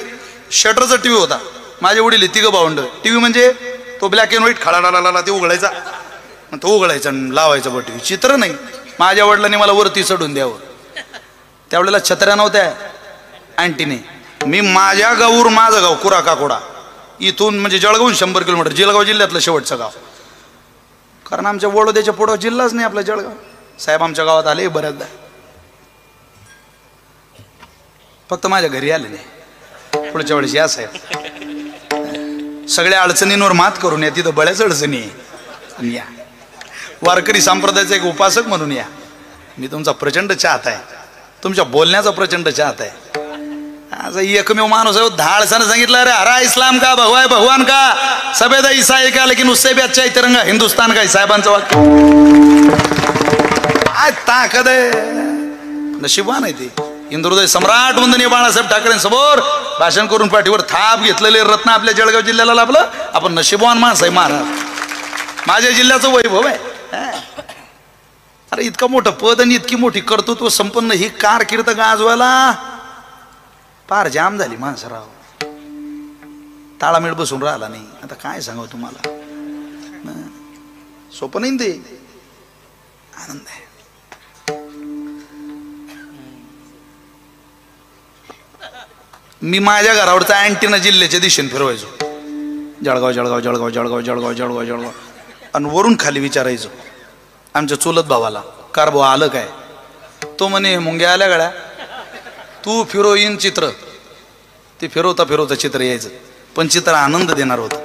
शटरचा टी व्ही होता. माझे वडील 3 भावंड. टी व्ही म्हणजे तो ब्लॅक अँड व्हाईट खळाला ते उघडायचा, तो उघडायचा लावायचा टी व्ही. चित्र नाही. माझ्या वडिलांनी मला वरती चढून द्यावं. त्यावेळेला छत्र्या नव्हत्या अँटीने. मी माझ्या गावावर माझं गाव कुरा काकोडा इथून म्हणजे जळगावून 100 किलोमीटर, जळगाव जिल्ह्यातलं शेवटचं गाव. कारण आमच्या वडोद्याच्या पुढं जिल्हाच नाही आपला जळगाव. साहेब आमच्या गावात आले बऱ्याचदा, फक्त माझ्या घरी आले नाही. पुढच्या वेळेस या साहेब, सगळ्या अडचणींवर मात करून या. तिथं बऱ्याच अडचणी आहे. या वारकरी संप्रदायाचा एक उपासक म्हणून या. मी तुमचा प्रचंड चाहता आहे, तुमच्या बोलण्याचा प्रचंड चाहता आहे. आज एकमेव माणूस आहे धाडसाने सांगितलं अरे हरा इस्लाम का भगवान भगवान का सभेदा ईसा आहे का लेकिन उससे भी अच्छा है तिरंगा हिंदुस्तान का. साहेबांचं वाक्य काय ताकद आहे. नशिबान आहे ते. हिंदुहृदय सम्राट वंदनीय बाळासाहेब ठाकरेंसमोर भाषण करून पाठीवर थाप घेतलेले रत्न आपल्या जळगाव जिल्ह्याला लाभलं. आपण नशिबवान माणस आहे महाराज. माझ्या जिल्ह्याचं वैभव आहे. अरे इतकं मोठं पद आणि इतकी मोठी कर्तृत्व संपन्न ही कारकीर्द गाजवायला पार जाम झाली माणसं राव. ताळामेळ बसून राहिला नाही. आता काय सांगावं तुम्हाला. सोपं नाही ते. आनंद आहे. मी माझ्या घरावरचा अँटीना जिल्ह्याच्या दिशेने फिरवायचो. जळगाव जळगाव जळगाव जळगाव जळगाव जळगाव जळगाव आणि वरून खाली विचारायचो आमच्या चुलत भावाला कार भाऊ आलं काय. तो म्हणे मुंग्या आल्या गड्या तू फिरो येईन चित्र. ते फिरवता फिरवता चित्र यायचं, पण चित्र आनंद देणार होतं.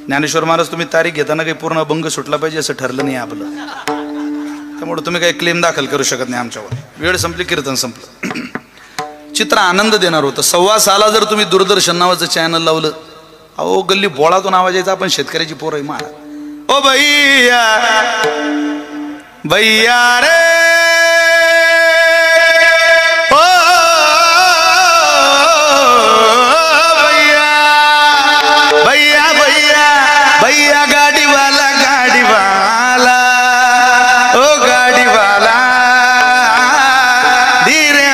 ज्ञानेश्वर महाराज तुम्ही तारीख घेताना काही पूर्ण भंग सुटला पाहिजे असं ठरलं नाही आपलं. त्यामुळे तुम्ही काही क्लेम दाखल करू शकत नाही आमच्यावर. वेळ संपली, कीर्तन संपलं. चित्र आनंद देणार होतं. 1.25 साला जर तुम्ही दूरदर्शन नावाचं चॅनल लावलं, अहो गल्ली बोळातून आवाज यायचा आपण शेतकऱ्याची पोर आहे महाराज. ओ भैया भैया रे भैया गाड़ी वाला ओ गाड़ी वाला धीरे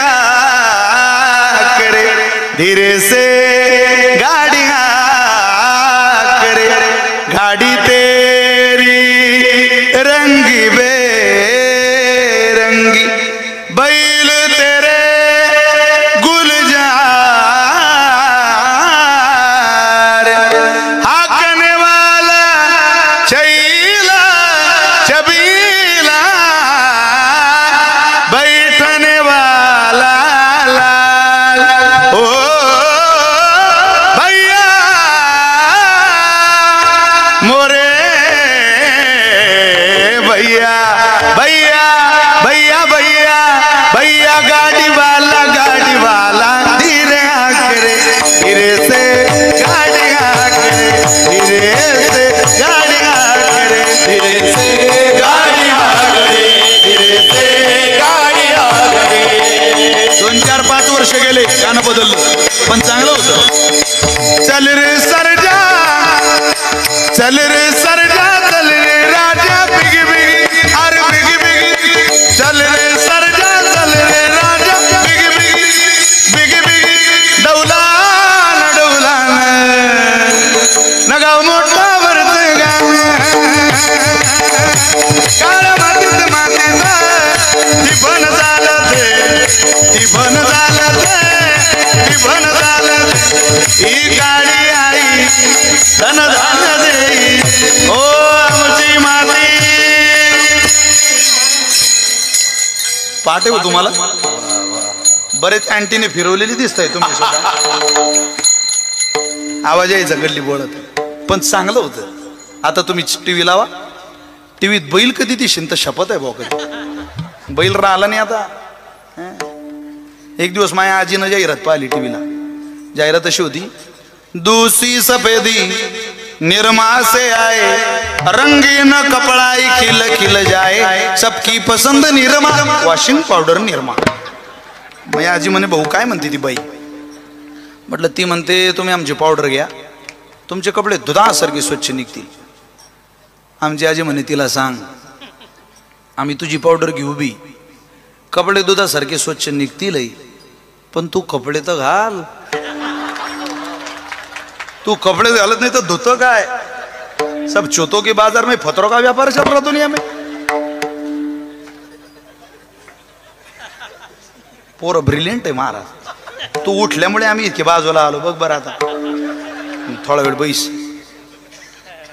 करे धीरे से गाड़ी करे गाड़ी तेरी रंगी बेरंगी बैल तेरे गुलजार हाकने वाला चैला चबीला बैठने वाला लाल ओ भैया मोरे भैया भैया भैया भैया भैया गाड़ी वाला धीरे आकरे धीरे से गाड़ी आकरे धीरे से गाड़ी आकरे धीरे से गाड़ी आकरे धीरे से गाड़ी आकरे. 2-4-5 वर्ष गेले, गाणं बदललं पण चांगलं होतं. चल रे सरजा चल रे सरजा चल रे पाठ आहे तुम्हाला बरेच अँटीने फिरवलेली दिसताय तुम्ही सुद्धा आवाज यायचा गल्ली बोलत पण चांगलं होतं आता तुम्ही टीव्ही लावा टीव्हीत बैल कधी दिसेल तर शपथ आहे भाऊ कधी बैल राहिला नाही आता एक दिवस माझ्या आजीनं जाहिरात पाहिली टीव्हीला जाहिरात अशी होती दूसरी सफेदी निरमा से आए रंगीन कपड़ाई खिल खिल जाए सबकी पसंद निरमा वॉशिंग पावडर निरमा मग आजी म्हणे भाऊ काय म्हणते ती बाई म्हटलं ती म्हणते तुम्ही आमची पावडर घ्या तुमचे कपडे दुधासारखे स्वच्छ निघतील आमची आजी म्हणे तिला सांग आम्ही तुझी पावडर घेऊ बी कपडे दुधासारखे स्वच्छ निघतीलही पण तू कपडे तर घाल तू कपड़े घालत नहीं तो धोतो काय सब चोतों के बाजार में फतरों का व्यापार चल रहा दुनिया में पोर ब्रिलियंट आहे महाराज तू उठल्यामुळे आम्ही इतके बाजूला आलो बघ बरं आता थोडा वेळ बैस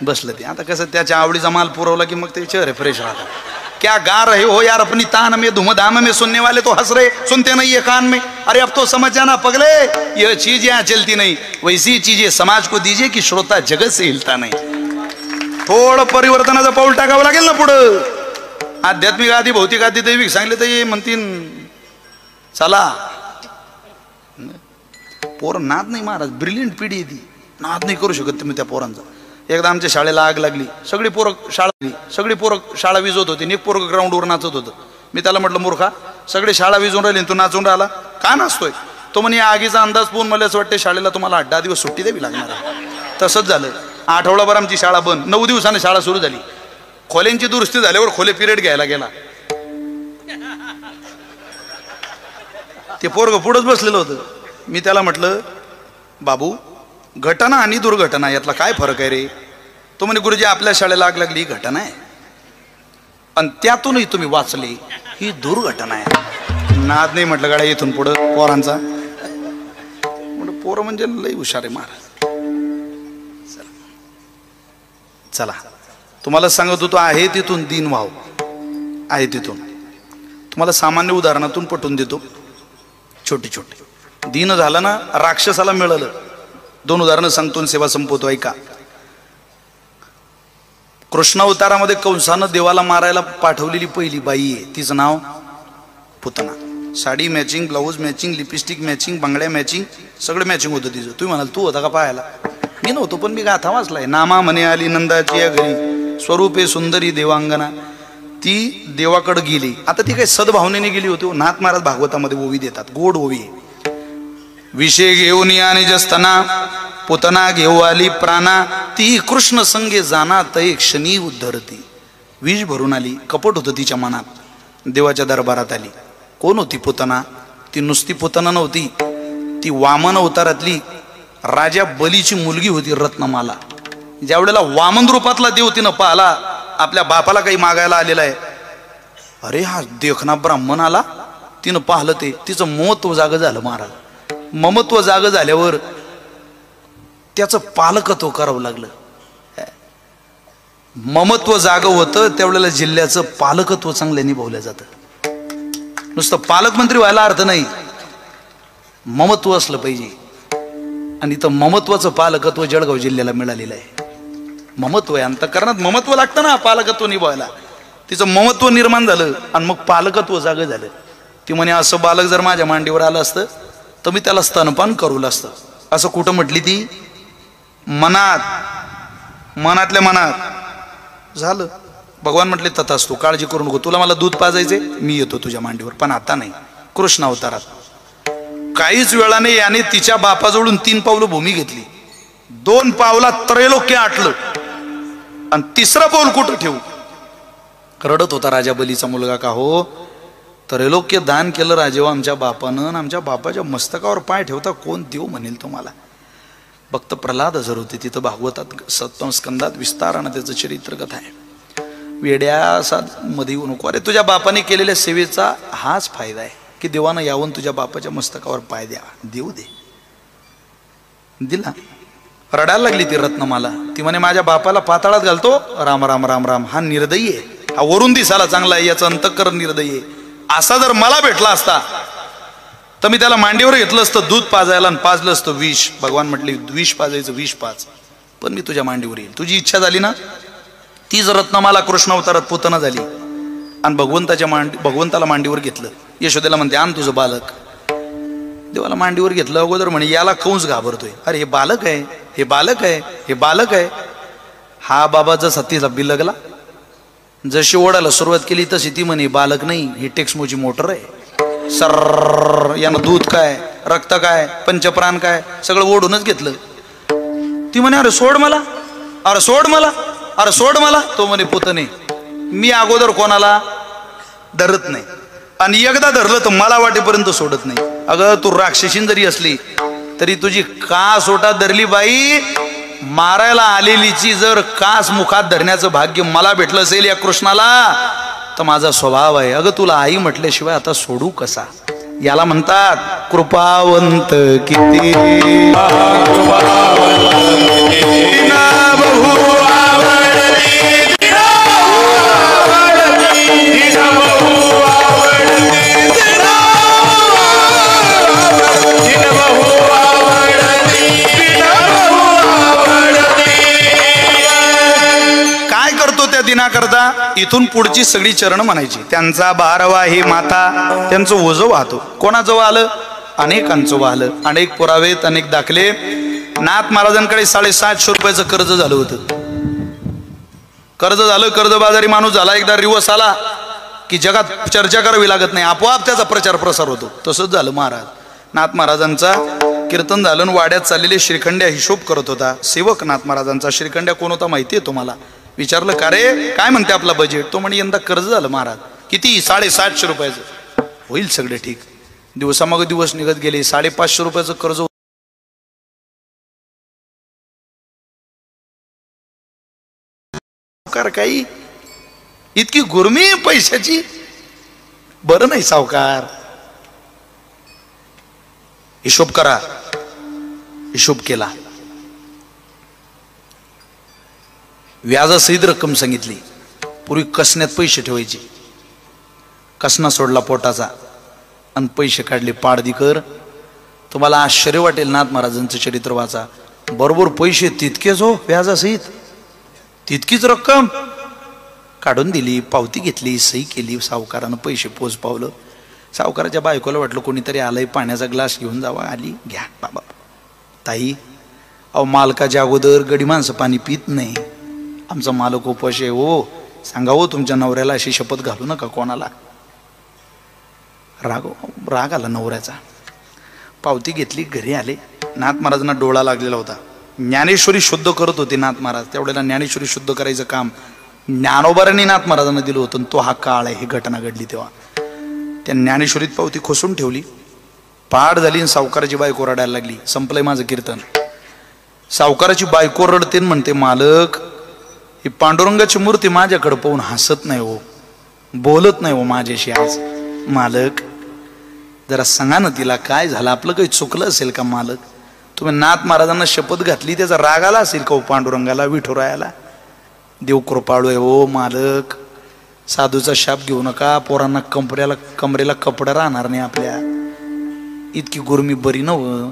बसलं ते आता कसं त्याच्या आवडीचा माल पुरवला की मग ते चेहरे फ्रेश राहतात क्या गा रहे हो यार अपनी तान में धूमधाम में सुनने वाले तो हंस रहे सुनते नहीं है कान में अरे अब तो समझ जाना पगले यह चीज यहाँ चलती नहीं वैसी चीजें समाज को दीजिए कि श्रोता जगत से हिलता नहीं थोडं परिवर्तनाचं पाऊल टाकावं लागेल ना पुढं आध्यात्मिक आधी भौतिक आधी दैविक सांगले तर ये म्हणतील चला पोर नाद नाही महाराज ब्रिलियंट पिढी ती नाद नाही करू शकत तुम्ही त्या पोरांचा एकदा आमच्या शाळेला आग लागली सगळी पोरं शाळा विजवत होती एक पोरं ग्राउंडवर नाचत होतं मी त्याला म्हटलं मूर्खा सगळे शाळा विजवून राहिली तू नाचून राहिला का नाचतोय तो म्हणे आगीचा अंदाज पाहून मला असं वाटतं शाळेला तुम्हाला 8-10 दिवस सुट्टी द्यावी लागणार आहे तसंच झालं आठवडाभर आमची शाळा बंद 9 दिवसाने शाळा सुरू झाली खोल्यांची दुरुस्ती झाल्यावर खोले पिरियड घ्यायला गेला ते पोरग पुढंच बसलेलं होतं मी त्याला म्हटलं बाबू घटना आणि दुर्घटना यातला काय फरक आहे रे तो म्हणे गुरुजी आपल्या शाळेला आग लागली ही घटना आहे आणि त्यातूनही तुम्ही वाचले ही दुर्घटना आहे नाद नाही म्हटलं गाड्या इथून पुढं पोरांचा म्हटलं पोरं म्हणजे लई हुशार आहे महाराज चला तुम्हाला सांगत होतो आहे तिथून दिन व्हाव आहे तिथून तुम्हाला सामान्य उदाहरणातून पटवून देतो छोटे छोटे दिन झालं ना राक्षसाला मिळालं 2 उदाहरणं सांगतो सेवा संपवतो ऐका कृष्ण अवतारामध्ये कंसानं देवाला मारायला पाठवलेली पहिली बाई आहे तिचं नाव Putana sari matching blouse matching lipstick matching बांगड्या मॅचिंग सगळं मॅचिंग होतं तिचं तुम्ही म्हणाल तू होता का पाहायला मी नव्हतो पण मी गाथा वाचलाय नामा म्हणे आली नंदाची या घरी स्वरूपे सुंदरी देवांगना ती देवाकडे गेली आता ती काही सद्भावनेने गेली होती नाथ महाराज भागवतामध्ये ओवी देतात गोड ओवी विषय घेऊन आणि जस्तना पुतना घेऊ आली प्राणा ती कृष्ण संगे जाना तै क्षणी उद्धरती विष भरून आली कपट होतं तिच्या मनात देवाच्या दरबारात आली कोण होती पुतना ती नुसती पुतना नव्हती ती वामन अवतारातली राजा बलीची मुलगी होती रत्नमाला ज्यावेळेला वामन रूपातला देव तिनं पाहला आपल्या बापाला काही मागायला आलेला आहे अरे हा देखना ब्राह्मण आला तिनं पाहिलं ते तिचं महत्व जाग झालं महाराज ममत्व जाग झाल्यावर त्याचं पालकत्व करावं लागलं ममत्व जाग होतं त्यावेळेला जिल्ह्याचं पालकत्व चांगलं निभावलं जातं नुसतं पालकमंत्री व्हायला अर्थ नाही ममत्व असलं पाहिजे आणि इथं ममत्वाचं पालकत्व जळगाव जिल्ह्याला मिळालेलं आहे ममत्व आहे अंतःकरणात ममत्व लागतं ना पालकत्व निभावायला तिचं ममत्व निर्माण झालं आणि मग पालकत्व जाग झालं ती म्हणे असं बालक जर माझ्या मांडीवर आलं असतं तर मी त्याला स्तनपान करू असतं असं कुठं म्हटली ती मनातल्या मनात झालं भगवान म्हटले तथास्तु काळजी करू नको तुला मला दूध पाजायचे मी येतो तुझ्या मांडीवर पण आता नाही कृष्ण अवतारात काहीच वेळाने याने तिच्या बापाजवळून 3 पावलं भूमी घेतली 2 पावलात त्रैलोक्य आटलं आणि 3रं पाऊल कुठं ठेवू रडत होता राजा बलीचा मुलगा का हो त्रैलोक्य दान केलं राजेव आमच्या बापानं आमच्या बापाच्या मस्तकावर पाय ठेवता कोण देव म्हणेल तुम्हाला भक्त प्रल्हाद हजर होते तिथं भागवतात 7व स्कंदात विस्तारानं त्याचं चरित्र कथा आहे वेड्या असा मध्ये येऊ नको अरे तुझ्या बापाने केलेल्या सेवेचा हाच फायदा आहे की देवानं यावून तुझ्या बापाच्या मस्तकावर पाय द्यावा देऊ दे दिला रडायला लागली ती रत्नमाला ती म्हणे माझ्या बापाला पाताळात घालतो राम राम राम राम हा निर्दयी आहे हा वरून दिसायला चांगला आहे याचं अंतःकरण निर्दयी आहे असा जर मला भेटला असता तर मी त्याला मांडीवर घेतलं असतं दूध पाजायला आणि पाजलं असतं विष. भगवान म्हटले विष पाजायचं विष पाज, पण मी तुझ्या मांडीवर येईल. तुझी इच्छा झाली ना. तीच रत्नमाला कृष्ण अवतारात पूतना झाली आणि भगवंताला मांडीवर घेतलं. यशोदेला म्हणते आण तुझं बालक. देवाला मांडीवर घेतलं. अगोदर म्हणे याला कंस घाबरतोय. अरे हे बालक आहे, हे बालक आहे, हे बालक आहे. हा बाबा जसा तिला बिलगला, जशी ओढायला सुरुवात केली तशी ती म्हणे बालक नाही, ही टेक्समोची मोटर आहे. सर यानं दूध काय, रक्त काय, पंचप्राण काय सगळं ओढूनच घेतलं. ती म्हणे अरे सोड मला, अरे सोड मला, अरे सोड मला. तो म्हणे पुतणे मी अगोदर कोणाला धरत नाही आणि एकदा धरलं तर मला वाटेपर्यंत सोडत नाही. अगं तू राक्षसीन जरी असली तरी तुझी कास ओटात धरली बाई. मारायला आलेलीची जर कास मुखात धरण्याचं भाग्य मला भेटलं असेल या कृष्णाला तर माझा स्वभाव आहे. अगं तुला आई म्हटल्याशिवाय आता सोडू कसा. याला म्हणतात कृपावंत किती, दिनाकरता इथून पुढची सगळी चरण म्हणायची. त्यांचा बारवा ही माता, त्यांचं ओझं वाहतो. कोणाचं वाहलं, अनेकांचं वाहलं. अनेक पुरावेत, अनेक दाखले. नाथ महाराजांकडे 750 रुपयाचं कर्ज झालं होतं. कर्ज झालं, कर्जबाजारी माणूस झाला. एकदा रिवर्स आला की जगात चर्चा करावी लागत नाही, आपोआप त्याचा प्रचार प्रसार होतो. तसंच झालं महाराज. नाथ महाराजांचा कीर्तन झालं, वाड्यात चाललेले श्रीखंड्या हिशोब करत होता. सेवक नाथ महाराजांचा. श्रीखंड्या कोण होता माहिती आहे तुम्हाला. विचारलं का रे काय म्हणते आपला बजेट. तो म्हणे यंदा कर्ज झालं महाराज. किती. 750 रुपयाचं. होईल सगळे ठीक. दिवसामागे दिवस निघत गेले. 550 रुपयाचं कर्ज. काही इतकी गुरमी पैशाची. बरं नाही सावकार. हिशोब करा. हिशोब केला. व्याजासहित रक्कम सांगितली. पूर्वी कसण्यात पैसे ठेवायचे. कसना सोडला पोटाचा आणि पैसे काढले पाडदीकर. तुम्हाला आश्चर्य वाटेल. नाथ महाराजांचं चरित्र वाचा. बरोबर पैसे तितकेच हो व्याजासहित. तितकीच रक्कम काढून दिली. पावती घेतली, सही केली. सावकारानं पैसे पोच पावलं. सावकाराच्या बायकोला वाटलं कोणीतरी आलंय, पाण्याचा ग्लास घेऊन जावा. आली, घ्या बाबा. ताई अहो मालकाच्या अगोदर गडी माणसं पाणी पित नाही. आमचा मालक उपाशी आहे हो. सांगा हो तुमच्या नवऱ्याला अशी शपथ घालू नका कोणाला. राग आला नवऱ्याचा. पावती घेतली, घरी आले. नाथ महाराजांना डोळा लागलेला होता. ज्ञानेश्वरी शुद्ध करत होते नाथ महाराज. त्यावेळेला ज्ञानेश्वरी शुद्ध करायचं काम ज्ञानोबारांनी नाथ महाराजांना दिलं होतं. तो हा काळ आहे. ही घटना घडली तेव्हा. त्या ज्ञानेश्वरीत पावती खोसून ठेवली. पाठ झाली आणि सावकाराची बायको रडायला लागली. संपलंय माझं कीर्तन. सावकाराची बायको रडते म्हणते मालक ही पांडुरंगाची मूर्ती माझ्याकडे पाहून हसत नाही हो, बोलत नाही हो माझ्याशी आज. मालक जरा सांगा ना तिला काय झालं. आपलं काही चुकलं असेल का मालक. तुम्ही नाथ महाराजांना शपथ घातली त्याचा राग आला असेल का हो पांडुरंगाला, विठुरायाला. देव कृपाळू आहे हो मालक. साधूचा शाप घेऊ नका. पोरांना कमरेला कपडा राहणार नाही आपल्या. इतकी गुरमी बरी नव.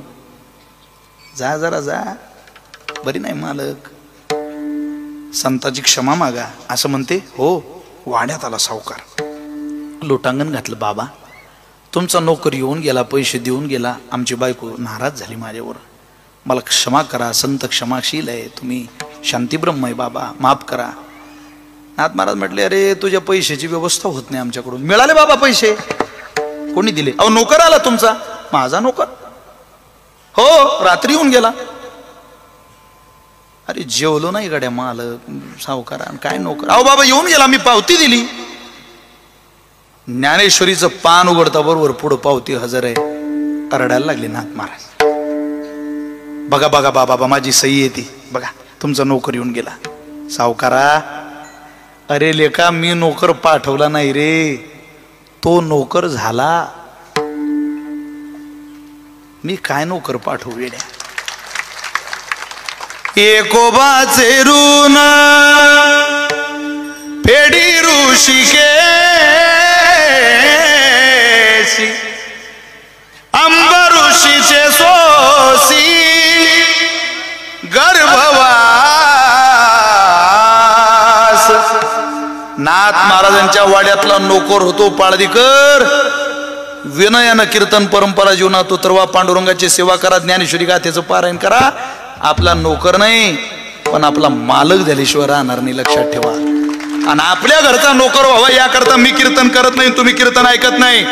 जा जरा जा. बरी नाही मालक. संताची क्षमा मागा असं म्हणते. हो. वाड्यात आला सावकार. लोटांगण घातलं. बाबा तुमचा नोकर येऊन गेला, पैसे देऊन गेला. आमची बायको नाराज झाली माझ्यावर. मला क्षमा करा. संत क्षमाशील आहे. तुम्ही शांतीब्रह्म आहे बाबा, माफ करा. नाथ महाराज म्हटले अरे तुझ्या पैशाची व्यवस्था होत नाही आमच्याकडून. मिळाले बाबा पैसे. कोणी दिले. अहो नोकर आला तुमचा. माझा नोकर. हो रात्री येऊन गेला. अरे जेवलो नाही गड्या मालक. सावकारा काय नोकर. अहो बाबा येऊन गेला, मी पावती दिली. ज्ञानेश्वरीचं पान उघडता बरोबर पुढं पावती हजर आहे. रडायला लागले नाथ महाराज. बघा बघा बाबा माझी सही येते बघा, तुमचा नोकर येऊन गेला. सावकारा अरे लेका मी नोकर पाठवला नाही रे, तो नोकर झाला. मी काय नोकर पाठवू येड्या. एकोबाचे ऋण फेडी ऋषिके ऐसी अंबऋषीचे सोसी गर्भवास. नाथ महाराजांच्या वाड्यातला नोकर होतो पाळदीकर. विनयानं कीर्तन परंपरा जीवनात उतरवा, पांडुरंगाची सेवा करा, ज्ञानेश्वरी गाथेचं पारायण करा. आपला नोकर नाही पण आपला मालक झाल्याशिवाय राहणार नाही, लक्षात ठेवा. आणि आपल्या घरचा नोकर व्हावा याकरता मी कीर्तन करत नाही, तुम्ही कीर्तन ऐकत नाही,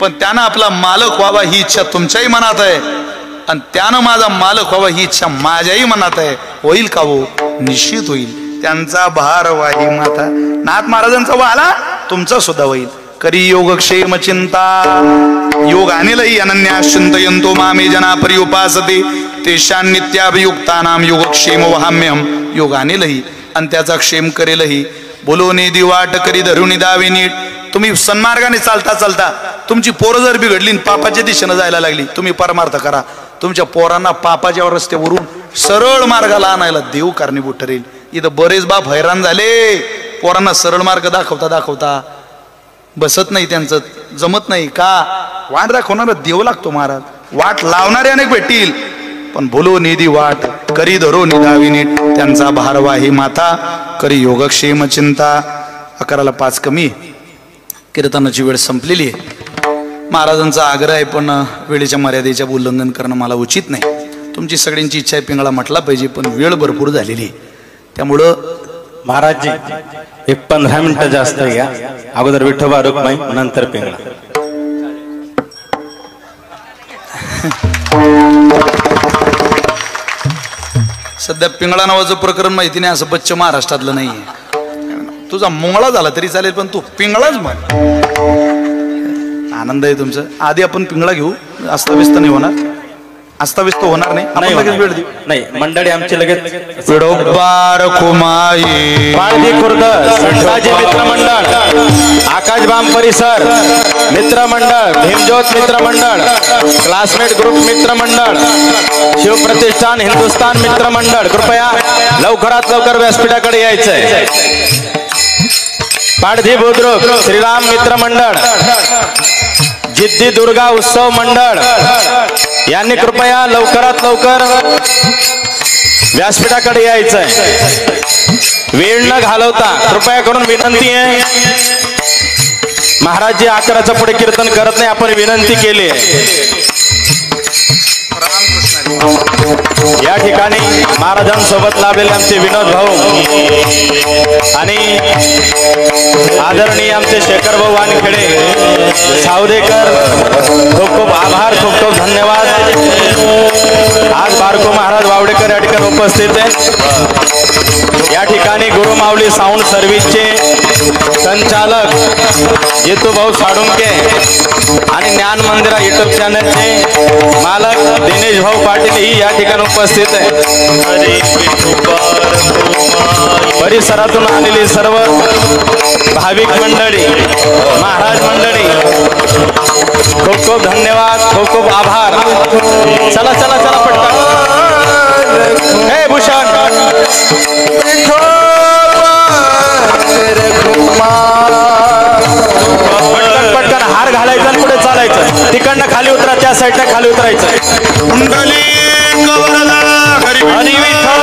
पण त्यानं आपला मालक व्हावा ही इच्छा तुमच्याही मनात आहे आणि त्यानं माझा मालक व्हावा ही इच्छा माझ्याही मनात आहे. होईल का हो? निश्चित होईल. त्यांचा भार वाही माता नाथ महाराजांचा वाला तुमचा सुद्धा होईल. करी योगक्षेम चिंता योग आणलही अनन्या चिंतयंतो मामे जना पर्युपासते तेषां नित्याभियुक्तानां योगक्षेम वहाम्यहम. योग आणलही आणि त्याचा क्षेम करेलही. बोलो निधी वाट करी धरुणी दावी नीट. तुम्ही सन्मार्गाने चालता चालता तुमची पोरं जर बिघडली पापाच्या दिशेनं जायला लागली, तुम्ही परमार्थ करा. तुमच्या पोरांना पापाच्या रस्त्यावरून सरळ मार्गाला आणायला देव कारणीभूत ठरेल. इथं बरेच बाप हैराण झाले. पोरांना सरळ मार्ग दाखवता दाखवता बसत नाही, त्यांचं जमत नाही का? वाट दाखवणारा देव लागतो महाराज. वाट लावणारे अनेक भेटतील पण बोलो निधी वाट करी धरो निधावी नीट. त्यांचा भारवाही माता करी योगक्षेम चिंता. 11:05 कमी. कीर्तनाची वेळ संपलेली आहे. महाराजांचा आग्रह आहे पण वेळेच्या मर्यादेच्या उल्लंघन करणं मला उचित नाही. तुमची सगळ्यांची इच्छा आहे पिंगळा म्हटला पाहिजे पण वेळ भरपूर झालेली आहे. त्यामुळं महाराजजी एक 15 मिनिटं जास्त घ्या. अगोदर विठोबा रुक्माई नंतर पिंगळा. सध्या पिंगळा नावाचं प्रकरण माहिती नाही असं पश्चिम महाराष्ट्रातलं नाहीये. तुझा मोंगळा झाला तरी चालेल पण तू पिंगळाच म्हण. आनंद आहे तुमचं. आधी आपण पिंगळा घेऊ. अस्ताव्यस्त नाही होणार, अस्ताव्यस्त होणार नाही. लगेच वेळ देऊ. नाही मंडळी आमची लगेच विडोबार कुमाई पाळदी खुर्द संताजी मित्रमंडळ, आकाशबाम परिसर मित्रमंडळ, भीमज्योत मित्रमंडळ, क्लासमेट ग्रुप मित्रमंडळ, शिवप्रतिष्ठान हिंदुस्थान मित्रमंडळ, कृपया लवकरात लवकर व्यासपीठाकडे यायचंय. पाडधी बुद्रुक श्रीराम मित्रमंडळ, जिद्दी दुर्गा उत्सव मंडळ यांनी कृपया लवकरात लवकर व्यासपीठाकडे यायचंय. वेळ न घालवता कृपया करून विनंती आहे. महाराजजी 11च्या पुढे कीर्तन करत नाही, आपण विनंती केली आहे. या ठिकाणी महाराजांसोबत लाभलेले आमचे विनोद भाऊ आणि आदरणीय आमचे शेखर भाऊ वानखेडे सावदेकर, खूप खूप आभार, खूप खूप धन्यवाद. आज बारको महाराज वावडेकर या ठिकाणी उपस्थित आहेत. या ठिकाणी गुरुमाऊली साऊंड सर्व्हिसचे संचालक जितू भाऊ साडुंके आणि ज्ञान मंदिरा युट्यूब चॅनलचे मालक दिनेश भाऊ पाटील ही या ठिकाणी उपस्थित आहे. परिसरातून आलेली सर्व भाविक मंडळी, महाराज मंडळी, खूप खूप धन्यवाद, खूप खूप आभार. चला चला चला पटकन. हे भूषण पटकन पटकन हार घालायचा आणि पुढे चालायचं. तिकडनं खाली उतरा, त्या साईडला खाली उतरायचं. हरी विठ्ठल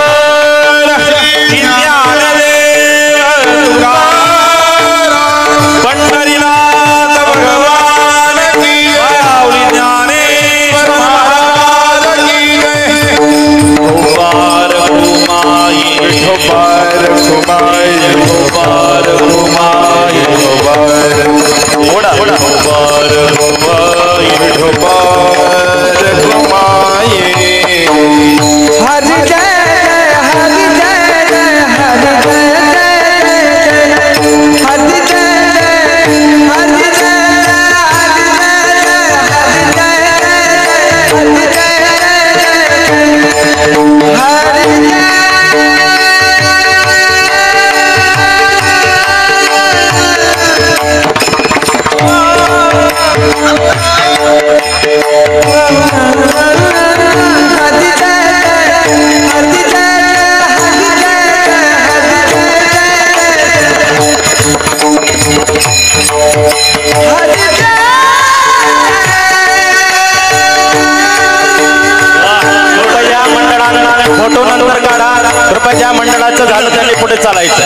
पंढरीनाथ भगवान की माऊली ज्ञानेश्वर महाराज की जय. गोपाल कुमाई गोपाल कुमाई गोपाल कुमाई गोपाल ओढा ओढा गोपाल कुमाई गोपाल कुमाई. हरि जय हरि जय हरि जय हरि जय हरि जय हरि जय. कृपा ज्या मंडळाचं झालं त्यांनी पुढे चालायचं.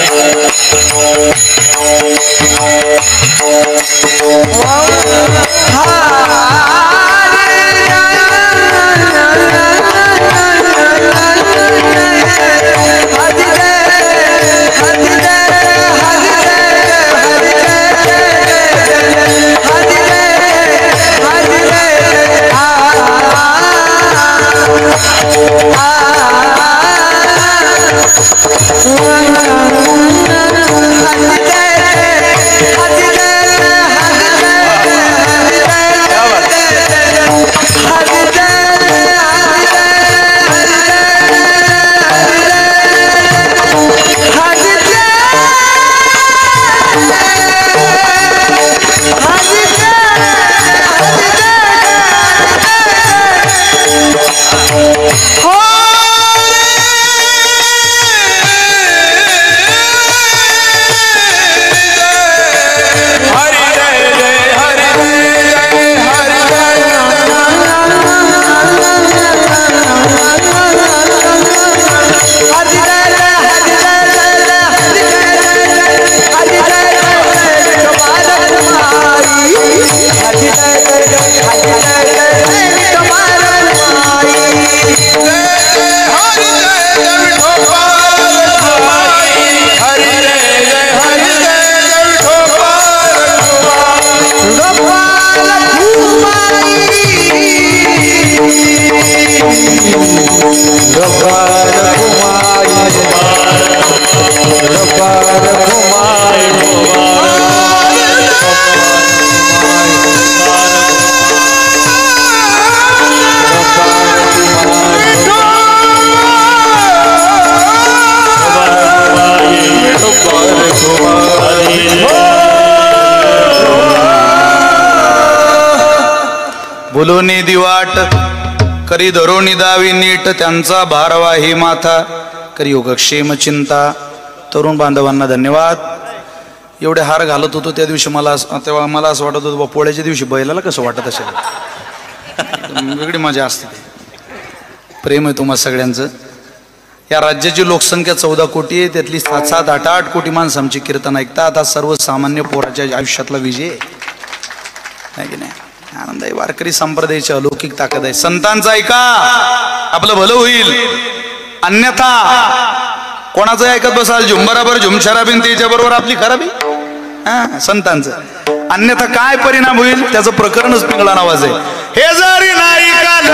बोलोनी दिवाट करी धरोनी दावी नीट त्यांचा भारवाही माथा करी योगक्षेम चिंता. तरुण बांधवांना धन्यवाद. एवढे हार घालत होतो त्या दिवशी तेव्हा मला असं वाटत होतं पोळ्याच्या दिवशी बैलाला कसं वाटत असेल. वेगळी मजा असते. प्रेम आहे तुम्हा सगळ्यांचं. या राज्याची लोकसंख्या 14 कोटी आहे. त्यातली 7-7, 8-8 कोटी माणसं आमची कीर्तन ऐकतात. आज सर्वसामान्य पोराच्या आयुष्यातला विजय आहे की नाही. आनंद आहे. वारकरी संप्रदायाची अलौकिक ताकद आहे. संतांचा ऐका आपलं भलं होईल. अन्यथा कोणाचं ऐकत बसाल झुंबराबर झुमशराबीन त्याच्या बरोबर आपली खराबी. संतांचं अन्यथा काय परिणाम होईल त्याचं प्रकरणच पिंगळा नावाज आहे. हे जरी नाही काल